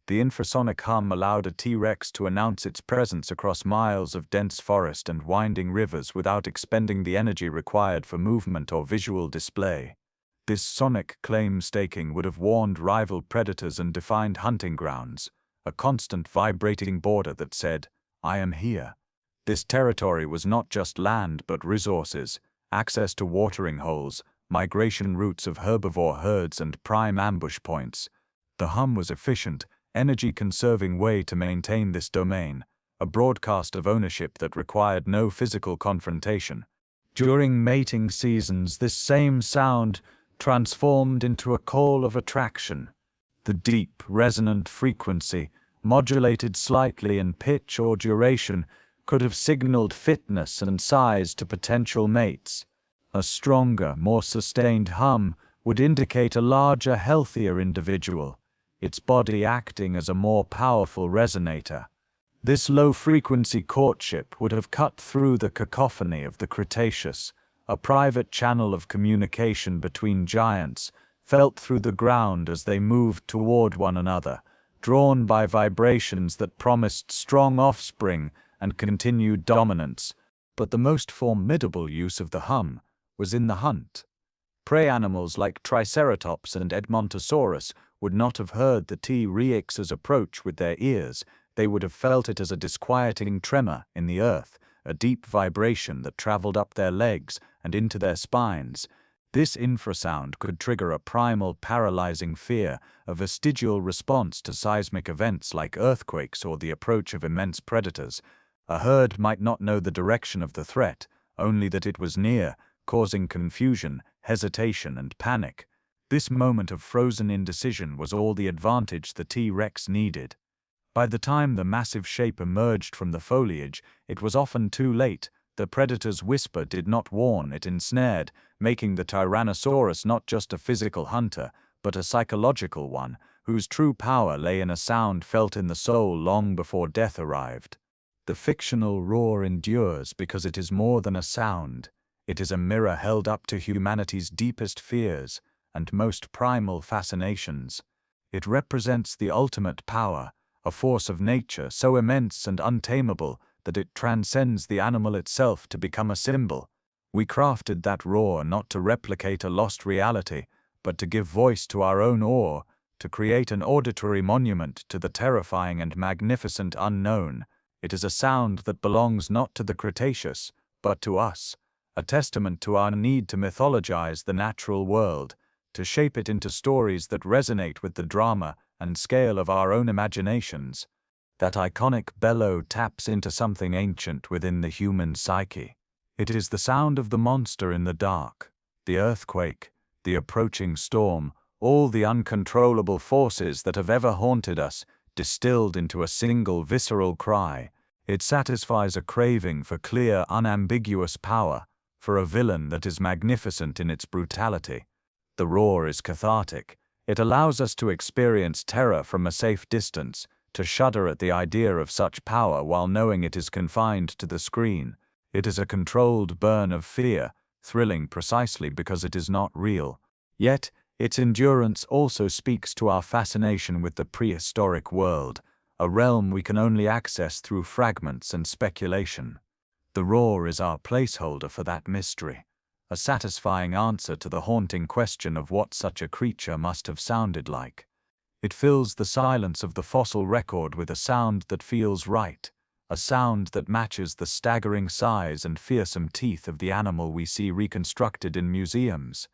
The infrasonic hum allowed a T-Rex to announce its presence across miles of dense forest and winding rivers without expending the energy required for movement or visual display. This sonic claim-staking would have warned rival predators and defined hunting grounds, a constant vibrating border that said, "I am here." This territory was not just land but resources, access to watering holes, migration routes of herbivore herds and prime ambush points. The hum was efficient, energy-conserving way to maintain this domain, a broadcast of ownership that required no physical confrontation. During mating seasons, this same sound transformed into a call of attraction. The deep, resonant frequency, modulated slightly in pitch or duration, could have signaled fitness and size to potential mates. A stronger, more sustained hum would indicate a larger, healthier individual, its body acting as a more powerful resonator. This low-frequency courtship would have cut through the cacophony of the Cretaceous, a private channel of communication between giants, felt through the ground as they moved toward one another, drawn by vibrations that promised strong offspring and continued dominance. But the most formidable use of the hum was in the hunt. Prey animals like Triceratops and Edmontosaurus would not have heard the T-Rex's approach with their ears. They would have felt it as a disquieting tremor in the earth, a deep vibration that traveled up their legs and into their spines. This infrasound could trigger a primal, paralyzing fear, a vestigial response to seismic events like earthquakes or the approach of immense predators. A herd might not know the direction of the threat, only that it was near, causing confusion, hesitation, and panic. This moment of frozen indecision was all the advantage the T-Rex needed. By the time the massive shape emerged from the foliage, it was often too late. The predator's whisper did not warn, it ensnared, making the Tyrannosaurus not just a physical hunter, but a psychological one, whose true power lay in a sound felt in the soul long before death arrived. The fictional roar endures because it is more than a sound. It is a mirror held up to humanity's deepest fears and most primal fascinations. It represents the ultimate power, a force of nature so immense and untamable that it transcends the animal itself to become a symbol. We crafted that roar not to replicate a lost reality, but to give voice to our own awe, to create an auditory monument to the terrifying and magnificent unknown. It is a sound that belongs not to the Cretaceous, but to us, a testament to our need to mythologize the natural world, to shape it into stories that resonate with the drama and scale of our own imaginations. That iconic bellow taps into something ancient within the human psyche. It is the sound of the monster in the dark, the earthquake, the approaching storm, all the uncontrollable forces that have ever haunted us, distilled into a single visceral cry. It satisfies a craving for clear, unambiguous power, for a villain that is magnificent in its brutality. The roar is cathartic. It allows us to experience terror from a safe distance, to shudder at the idea of such power while knowing it is confined to the screen. It is a controlled burn of fear, thrilling precisely because it is not real. Yet, its endurance also speaks to our fascination with the prehistoric world, a realm we can only access through fragments and speculation. The roar is our placeholder for that mystery, a satisfying answer to the haunting question of what such a creature must have sounded like. It fills the silence of the fossil record with a sound that feels right, a sound that matches the staggering size and fearsome teeth of the animal we see reconstructed in museums.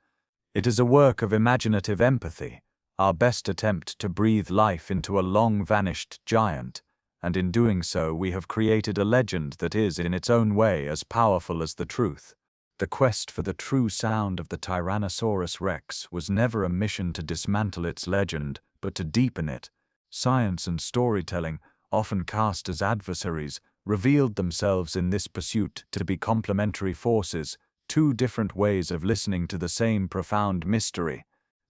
It is a work of imaginative empathy, our best attempt to breathe life into a long-vanished giant, and in doing so we have created a legend that is in its own way as powerful as the truth. The quest for the true sound of the Tyrannosaurus Rex was never a mission to dismantle its legend, but to deepen it. Science and storytelling, often cast as adversaries, revealed themselves in this pursuit to be complementary forces, two different ways of listening to the same profound mystery.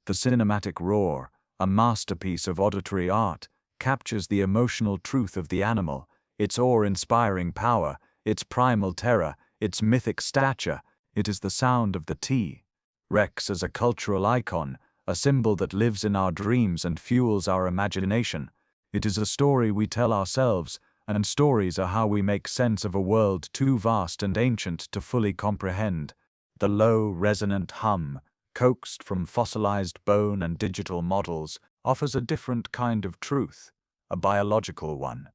The cinematic roar, a masterpiece of auditory art, captures the emotional truth of the animal, its awe-inspiring power, its primal terror, its mythic stature. It is the sound of the T-Rex as a cultural icon, a symbol that lives in our dreams and fuels our imagination. It is a story we tell ourselves, and stories are how we make sense of a world too vast and ancient to fully comprehend. The low, resonant hum, coaxed from fossilized bone and digital models, offers a different kind of truth, a biological one.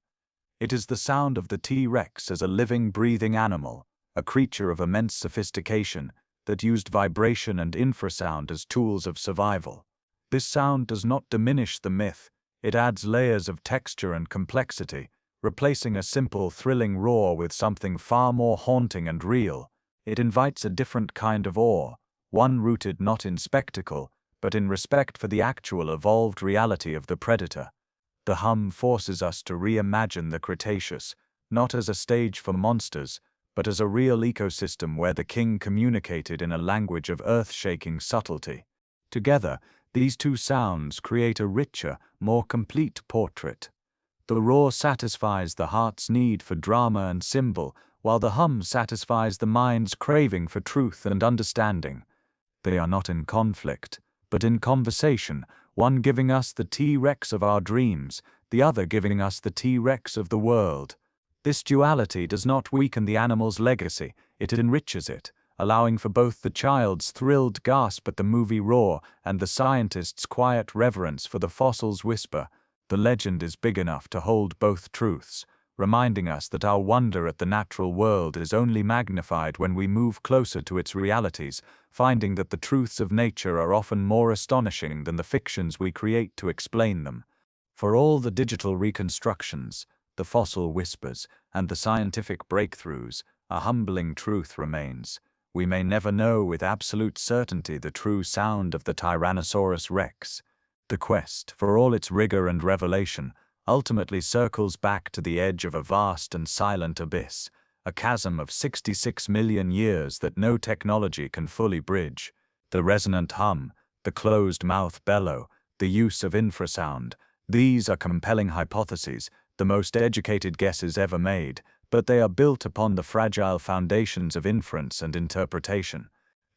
It is the sound of the T-Rex as a living, breathing animal, a creature of immense sophistication that used vibration and infrasound as tools of survival. This sound does not diminish the myth, it adds layers of texture and complexity, replacing a simple, thrilling roar with something far more haunting and real. It invites a different kind of awe, one rooted not in spectacle, but in respect for the actual evolved reality of the predator. The hum forces us to reimagine the Cretaceous, not as a stage for monsters, but as a real ecosystem where the king communicated in a language of earth-shaking subtlety. Together, these two sounds create a richer, more complete portrait. The roar satisfies the heart's need for drama and symbol, while the hum satisfies the mind's craving for truth and understanding. They are not in conflict, but in conversation, one giving us the T-Rex of our dreams, the other giving us the T-Rex of the world. This duality does not weaken the animal's legacy, it enriches it, allowing for both the child's thrilled gasp at the movie roar and the scientist's quiet reverence for the fossil's whisper. The legend is big enough to hold both truths, reminding us that our wonder at the natural world is only magnified when we move closer to its realities, finding that the truths of nature are often more astonishing than the fictions we create to explain them. For all the digital reconstructions, the fossil whispers, and the scientific breakthroughs, a humbling truth remains. We may never know with absolute certainty the true sound of the Tyrannosaurus rex. The quest, for all its rigor and revelation, ultimately circles back to the edge of a vast and silent abyss, a chasm of 66 million years that no technology can fully bridge. The resonant hum, the closed-mouth bellow, the use of infrasound, these are compelling hypotheses, the most educated guesses ever made, but they are built upon the fragile foundations of inference and interpretation.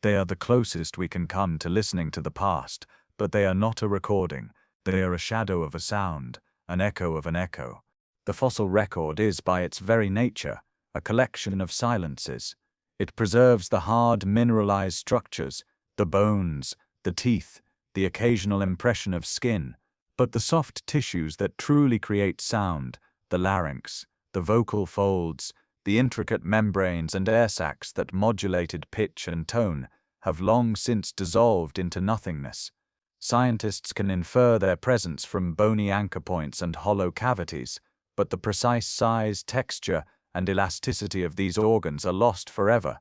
They are the closest we can come to listening to the past, but they are not a recording. They are a shadow of a sound, an echo of an echo. The fossil record is, by its very nature, a collection of silences. It preserves the hard, mineralized structures, the bones, the teeth, the occasional impression of skin, but the soft tissues that truly create sound, the larynx, the vocal folds, the intricate membranes and air sacs that modulated pitch and tone, have long since dissolved into nothingness. Scientists can infer their presence from bony anchor points and hollow cavities, but the precise size, texture, and elasticity of these organs are lost forever.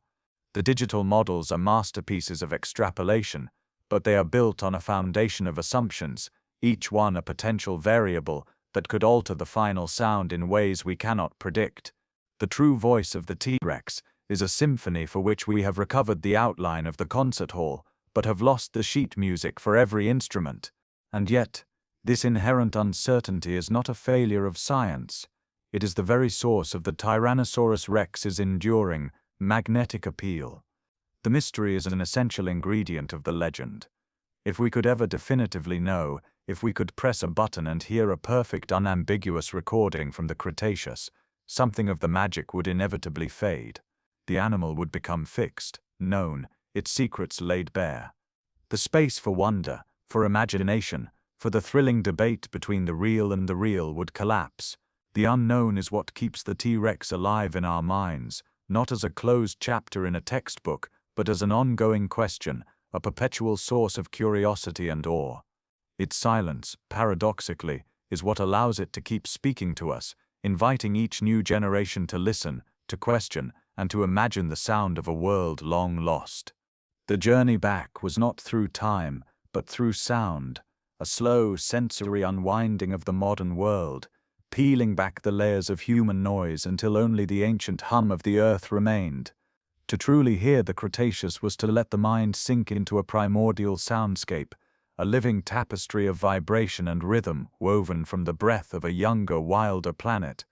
The digital models are masterpieces of extrapolation, but they are built on a foundation of assumptions, each one a potential variable that could alter the final sound in ways we cannot predict. The true voice of the T-Rex is a symphony for which we have recovered the outline of the concert hall, but have lost the sheet music for every instrument. And yet, this inherent uncertainty is not a failure of science. It is the very source of the Tyrannosaurus rex's enduring, magnetic appeal. The mystery is an essential ingredient of the legend. If we could ever definitively know, if we could press a button and hear a perfect, unambiguous recording from the Cretaceous, something of the magic would inevitably fade. The animal would become fixed, known, its secrets laid bare. The space for wonder, for imagination, for the thrilling debate between the real and the real would collapse. The unknown is what keeps the T-Rex alive in our minds, not as a closed chapter in a textbook, but as an ongoing question, a perpetual source of curiosity and awe. Its silence, paradoxically, is what allows it to keep speaking to us, inviting each new generation to listen, to question, and to imagine the sound of a world long lost. The journey back was not through time, but through sound, a slow, sensory unwinding of the modern world, peeling back the layers of human noise until only the ancient hum of the earth remained. To truly hear the Cretaceous was to let the mind sink into a primordial soundscape, a living tapestry of vibration and rhythm woven from the breath of a younger, wilder planet.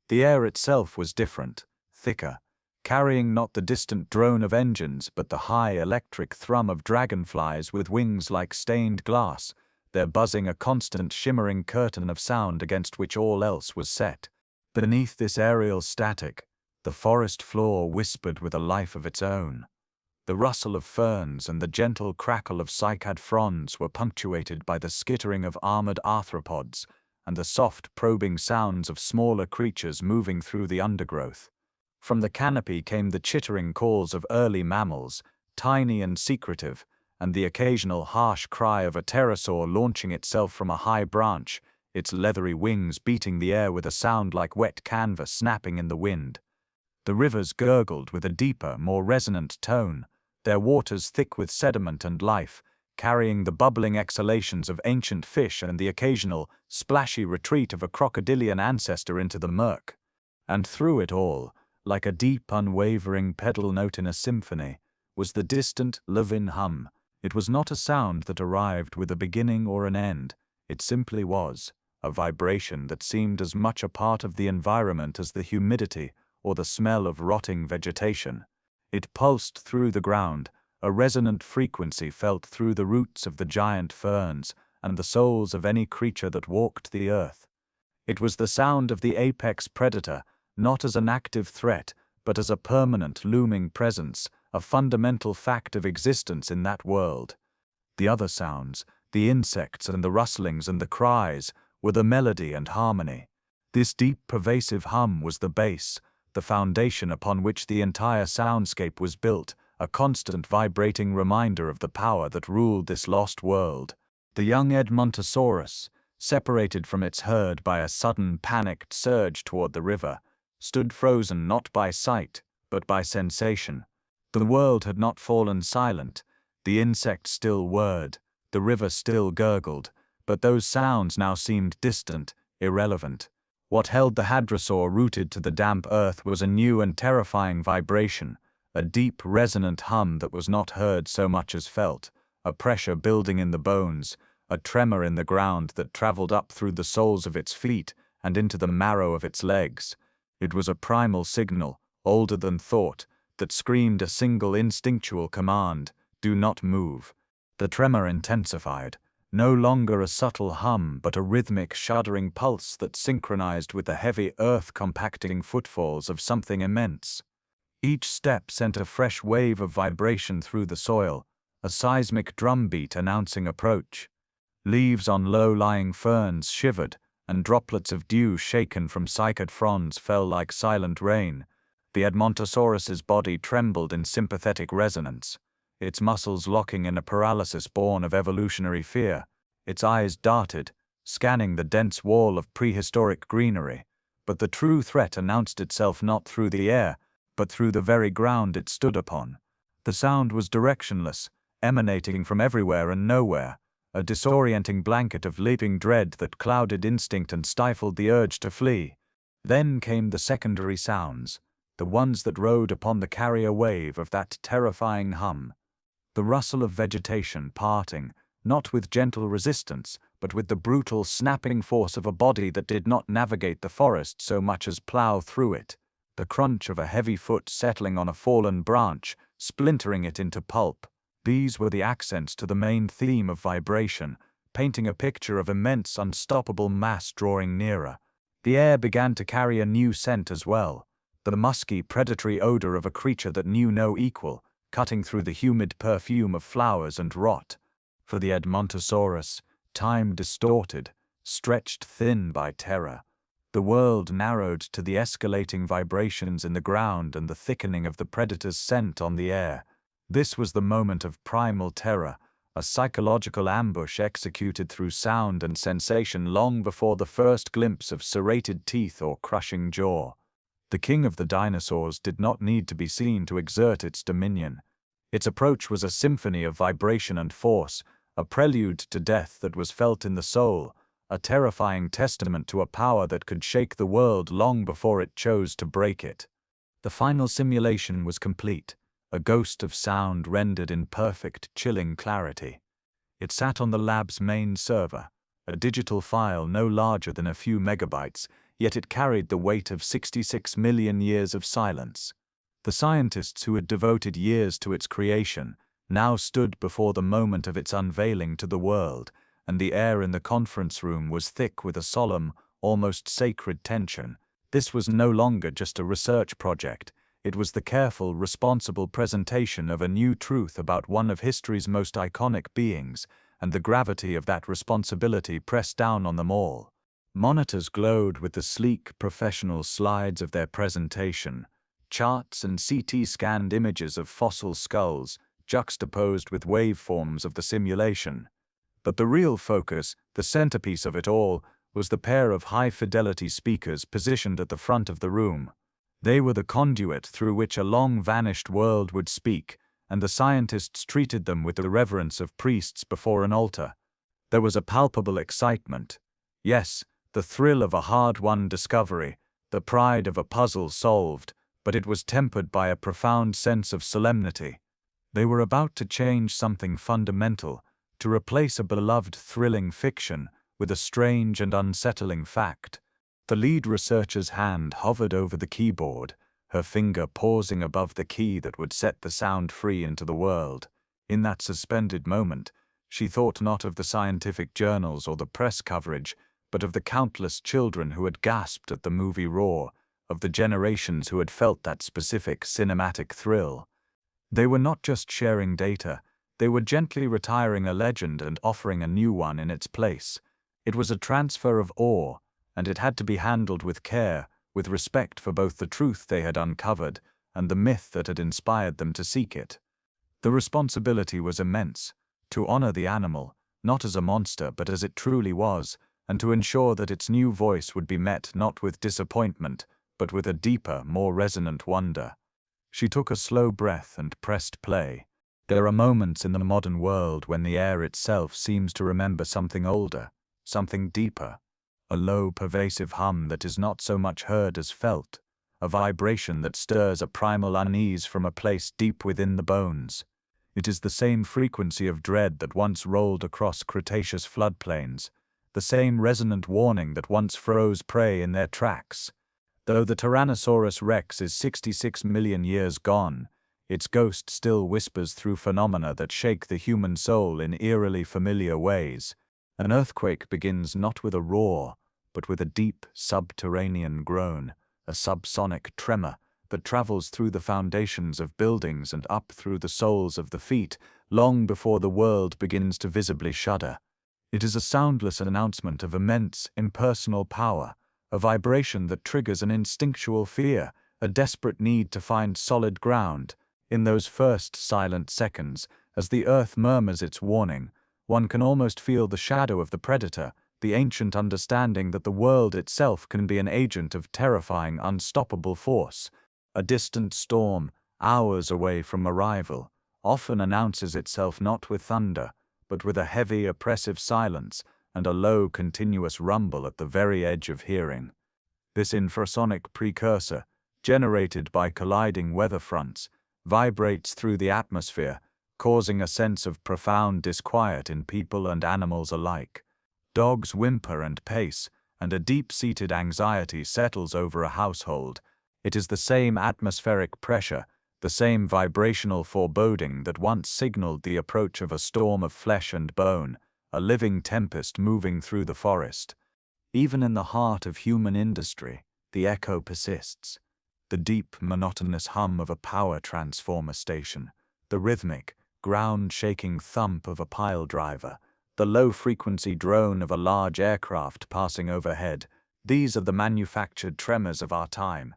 The air itself was different, thicker, carrying not the distant drone of engines but the high electric thrum of dragonflies with wings like stained glass, their buzzing a constant shimmering curtain of sound against which all else was set. Beneath this aerial static, the forest floor whispered with a life of its own. The rustle of ferns and the gentle crackle of cycad fronds were punctuated by the skittering of armored arthropods and the soft probing sounds of smaller creatures moving through the undergrowth. From the canopy came the chittering calls of early mammals, tiny and secretive, and the occasional harsh cry of a pterosaur launching itself from a high branch, its leathery wings beating the air with a sound like wet canvas snapping in the wind. The rivers gurgled with a deeper, more resonant tone, their waters thick with sediment and life, carrying the bubbling exhalations of ancient fish and the occasional, splashy retreat of a crocodilian ancestor into the murk. And through it all, like a deep, unwavering pedal note in a symphony, was the distant, Levin hum. It was not a sound that arrived with a beginning or an end. It simply was a vibration that seemed as much a part of the environment as the humidity or the smell of rotting vegetation. It pulsed through the ground, a resonant frequency felt through the roots of the giant ferns and the souls of any creature that walked the earth. It was the sound of the apex predator, not as an active threat, but as a permanent, looming presence, a fundamental fact of existence in that world. The other sounds, the insects and the rustlings and the cries, were the melody and harmony. This deep, pervasive hum was the base, the foundation upon which the entire soundscape was built, a constant vibrating reminder of the power that ruled this lost world. The young Edmontosaurus, separated from its herd by a sudden panicked surge toward the river, stood frozen not by sight, but by sensation. The world had not fallen silent, the insects still whirred, the river still gurgled, but those sounds now seemed distant, irrelevant. What held the hadrosaur rooted to the damp earth was a new and terrifying vibration, a deep, resonant hum that was not heard so much as felt, a pressure building in the bones, a tremor in the ground that traveled up through the soles of its feet and into the marrow of its legs. It was a primal signal, older than thought, that screamed a single instinctual command: do not move. The tremor intensified, no longer a subtle hum but a rhythmic, shuddering pulse that synchronized with the heavy earth-compacting footfalls of something immense. Each step sent a fresh wave of vibration through the soil, a seismic drumbeat announcing approach. Leaves on low-lying ferns shivered, and droplets of dew shaken from cycad fronds fell like silent rain. The Edmontosaurus's body trembled in sympathetic resonance, its muscles locking in a paralysis born of evolutionary fear. Its eyes darted, scanning the dense wall of prehistoric greenery. But the true threat announced itself not through the air, but through the very ground it stood upon. The sound was directionless, emanating from everywhere and nowhere, a disorienting blanket of leaping dread that clouded instinct and stifled the urge to flee. Then came the secondary sounds, the ones that rode upon the carrier wave of that terrifying hum. The rustle of vegetation parting, not with gentle resistance, but with the brutal snapping force of a body that did not navigate the forest so much as plow through it. The crunch of a heavy foot settling on a fallen branch, splintering it into pulp. These were the accents to the main theme of vibration, painting a picture of immense, unstoppable mass drawing nearer. The air began to carry a new scent as well, the musky, predatory odor of a creature that knew no equal, cutting through the humid perfume of flowers and rot. For the Edmontosaurus, time distorted, stretched thin by terror. The world narrowed to the escalating vibrations in the ground and the thickening of the predator's scent on the air. This was the moment of primal terror, a psychological ambush executed through sound and sensation long before the first glimpse of serrated teeth or crushing jaw. The king of the dinosaurs did not need to be seen to exert its dominion. Its approach was a symphony of vibration and force, a prelude to death that was felt in the soul, a terrifying testament to a power that could shake the world long before it chose to break it. The final simulation was complete, a ghost of sound rendered in perfect, chilling clarity. It sat on the lab's main server, a digital file no larger than a few megabytes, yet it carried the weight of 66 million years of silence. The scientists who had devoted years to its creation now stood before the moment of its unveiling to the world, and the air in the conference room was thick with a solemn, almost sacred tension. This was no longer just a research project. It was the careful, responsible presentation of a new truth about one of history's most iconic beings, and the gravity of that responsibility pressed down on them all. Monitors glowed with the sleek, professional slides of their presentation, charts and CT-scanned images of fossil skulls, juxtaposed with waveforms of the simulation. But the real focus, the centerpiece of it all, was the pair of high-fidelity speakers positioned at the front of the room. They were the conduit through which a long-vanished world would speak, and the scientists treated them with the reverence of priests before an altar. There was a palpable excitement. Yes, the thrill of a hard-won discovery, the pride of a puzzle solved, but it was tempered by a profound sense of solemnity. They were about to change something fundamental, to replace a beloved thrilling fiction with a strange and unsettling fact. The lead researcher's hand hovered over the keyboard, her finger pausing above the key that would set the sound free into the world. In that suspended moment, she thought not of the scientific journals or the press coverage, but of the countless children who had gasped at the movie roar, of the generations who had felt that specific cinematic thrill. They were not just sharing data, they were gently retiring a legend and offering a new one in its place. It was a transfer of awe, and it had to be handled with care, with respect for both the truth they had uncovered and the myth that had inspired them to seek it. The responsibility was immense, to honor the animal, not as a monster but as it truly was, and to ensure that its new voice would be met not with disappointment, but with a deeper, more resonant wonder. She took a slow breath and pressed play. There are moments in the modern world when the air itself seems to remember something older, something deeper, a low, pervasive hum that is not so much heard as felt, a vibration that stirs a primal unease from a place deep within the bones. It is the same frequency of dread that once rolled across Cretaceous floodplains, the same resonant warning that once froze prey in their tracks. Though the Tyrannosaurus rex is 66 million years gone, its ghost still whispers through phenomena that shake the human soul in eerily familiar ways. An earthquake begins not with a roar, but with a deep, subterranean groan, a subsonic tremor that travels through the foundations of buildings and up through the soles of the feet, long before the world begins to visibly shudder. It is a soundless announcement of immense, impersonal power, a vibration that triggers an instinctual fear, a desperate need to find solid ground. In those first silent seconds, as the earth murmurs its warning, one can almost feel the shadow of the predator, the ancient understanding that the world itself can be an agent of terrifying, unstoppable force. A distant storm, hours away from arrival, often announces itself not with thunder, but with a heavy, oppressive silence and a low, continuous rumble at the very edge of hearing. This infrasonic precursor, generated by colliding weather fronts, vibrates through the atmosphere, causing a sense of profound disquiet in people and animals alike. Dogs whimper and pace, and a deep-seated anxiety settles over a household. It is the same atmospheric pressure, the same vibrational foreboding that once signaled the approach of a storm of flesh and bone, a living tempest moving through the forest. Even in the heart of human industry, the echo persists. The deep, monotonous hum of a power transformer station, the rhythmic, ground-shaking thump of a pile driver, the low-frequency drone of a large aircraft passing overhead, these are the manufactured tremors of our time.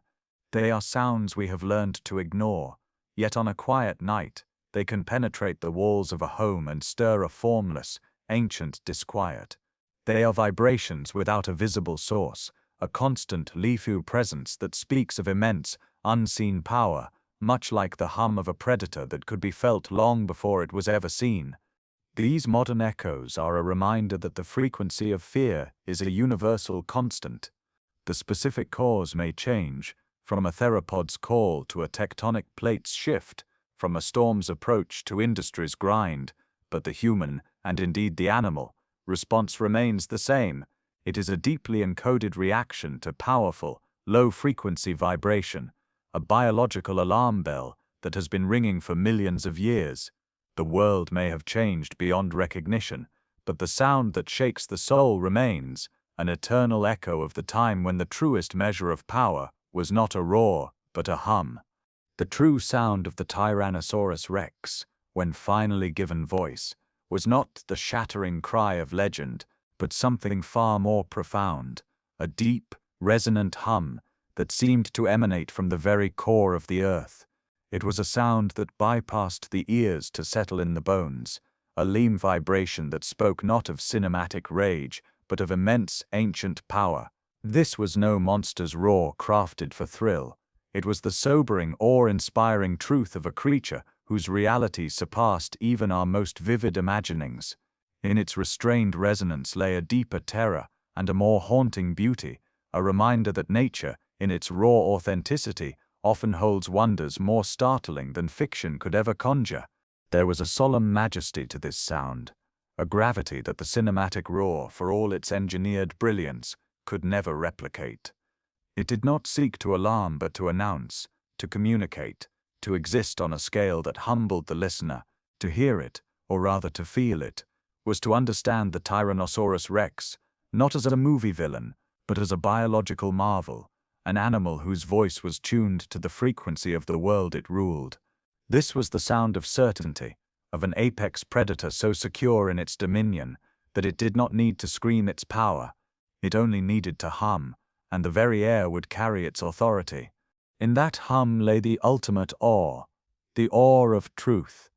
They are sounds we have learned to ignore, yet on a quiet night, they can penetrate the walls of a home and stir a formless, ancient disquiet. They are vibrations without a visible source, a constant, leafy presence that speaks of immense, unseen power, much like the hum of a predator that could be felt long before it was ever seen. These modern echoes are a reminder that the frequency of fear is a universal constant. The specific cause may change, from a theropod's call to a tectonic plate's shift, from a storm's approach to industry's grind, but the human, and indeed the animal, response remains the same. It is a deeply encoded reaction to powerful, low-frequency vibration, a biological alarm bell that has been ringing for millions of years. The world may have changed beyond recognition, but the sound that shakes the soul remains, an eternal echo of the time when the truest measure of power was not a roar, but a hum. The true sound of the Tyrannosaurus rex, when finally given voice, was not the shattering cry of legend, but something far more profound, a deep, resonant hum that seemed to emanate from the very core of the earth. It was a sound that bypassed the ears to settle in the bones, a lean vibration that spoke not of cinematic rage, but of immense, ancient power. This was no monster's roar crafted for thrill. It was the sobering, awe-inspiring truth of a creature whose reality surpassed even our most vivid imaginings. In its restrained resonance lay a deeper terror and a more haunting beauty, a reminder that nature, in its raw authenticity, often holds wonders more startling than fiction could ever conjure. There was a solemn majesty to this sound, a gravity that the cinematic roar, for all its engineered brilliance, could never replicate. It did not seek to alarm but to announce, to communicate, to exist on a scale that humbled the listener. To hear it, or rather to feel it, was to understand the Tyrannosaurus rex, not as a movie villain, but as a biological marvel, an animal whose voice was tuned to the frequency of the world it ruled. This was the sound of certainty, of an apex predator so secure in its dominion that it did not need to scream its power, it only needed to hum, and the very air would carry its authority. In that hum lay the ultimate awe, the awe of truth.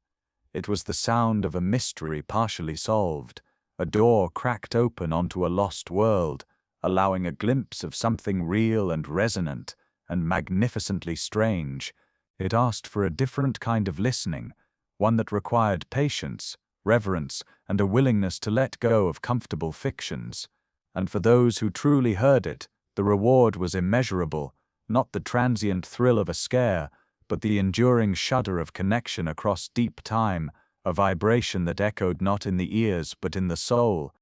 It was the sound of a mystery partially solved, a door cracked open onto a lost world, allowing a glimpse of something real and resonant and magnificently strange. It asked for a different kind of listening, one that required patience, reverence, and a willingness to let go of comfortable fictions. And for those who truly heard it, the reward was immeasurable, not the transient thrill of a scare, but the enduring shudder of connection across deep time, a vibration that echoed not in the ears but in the soul.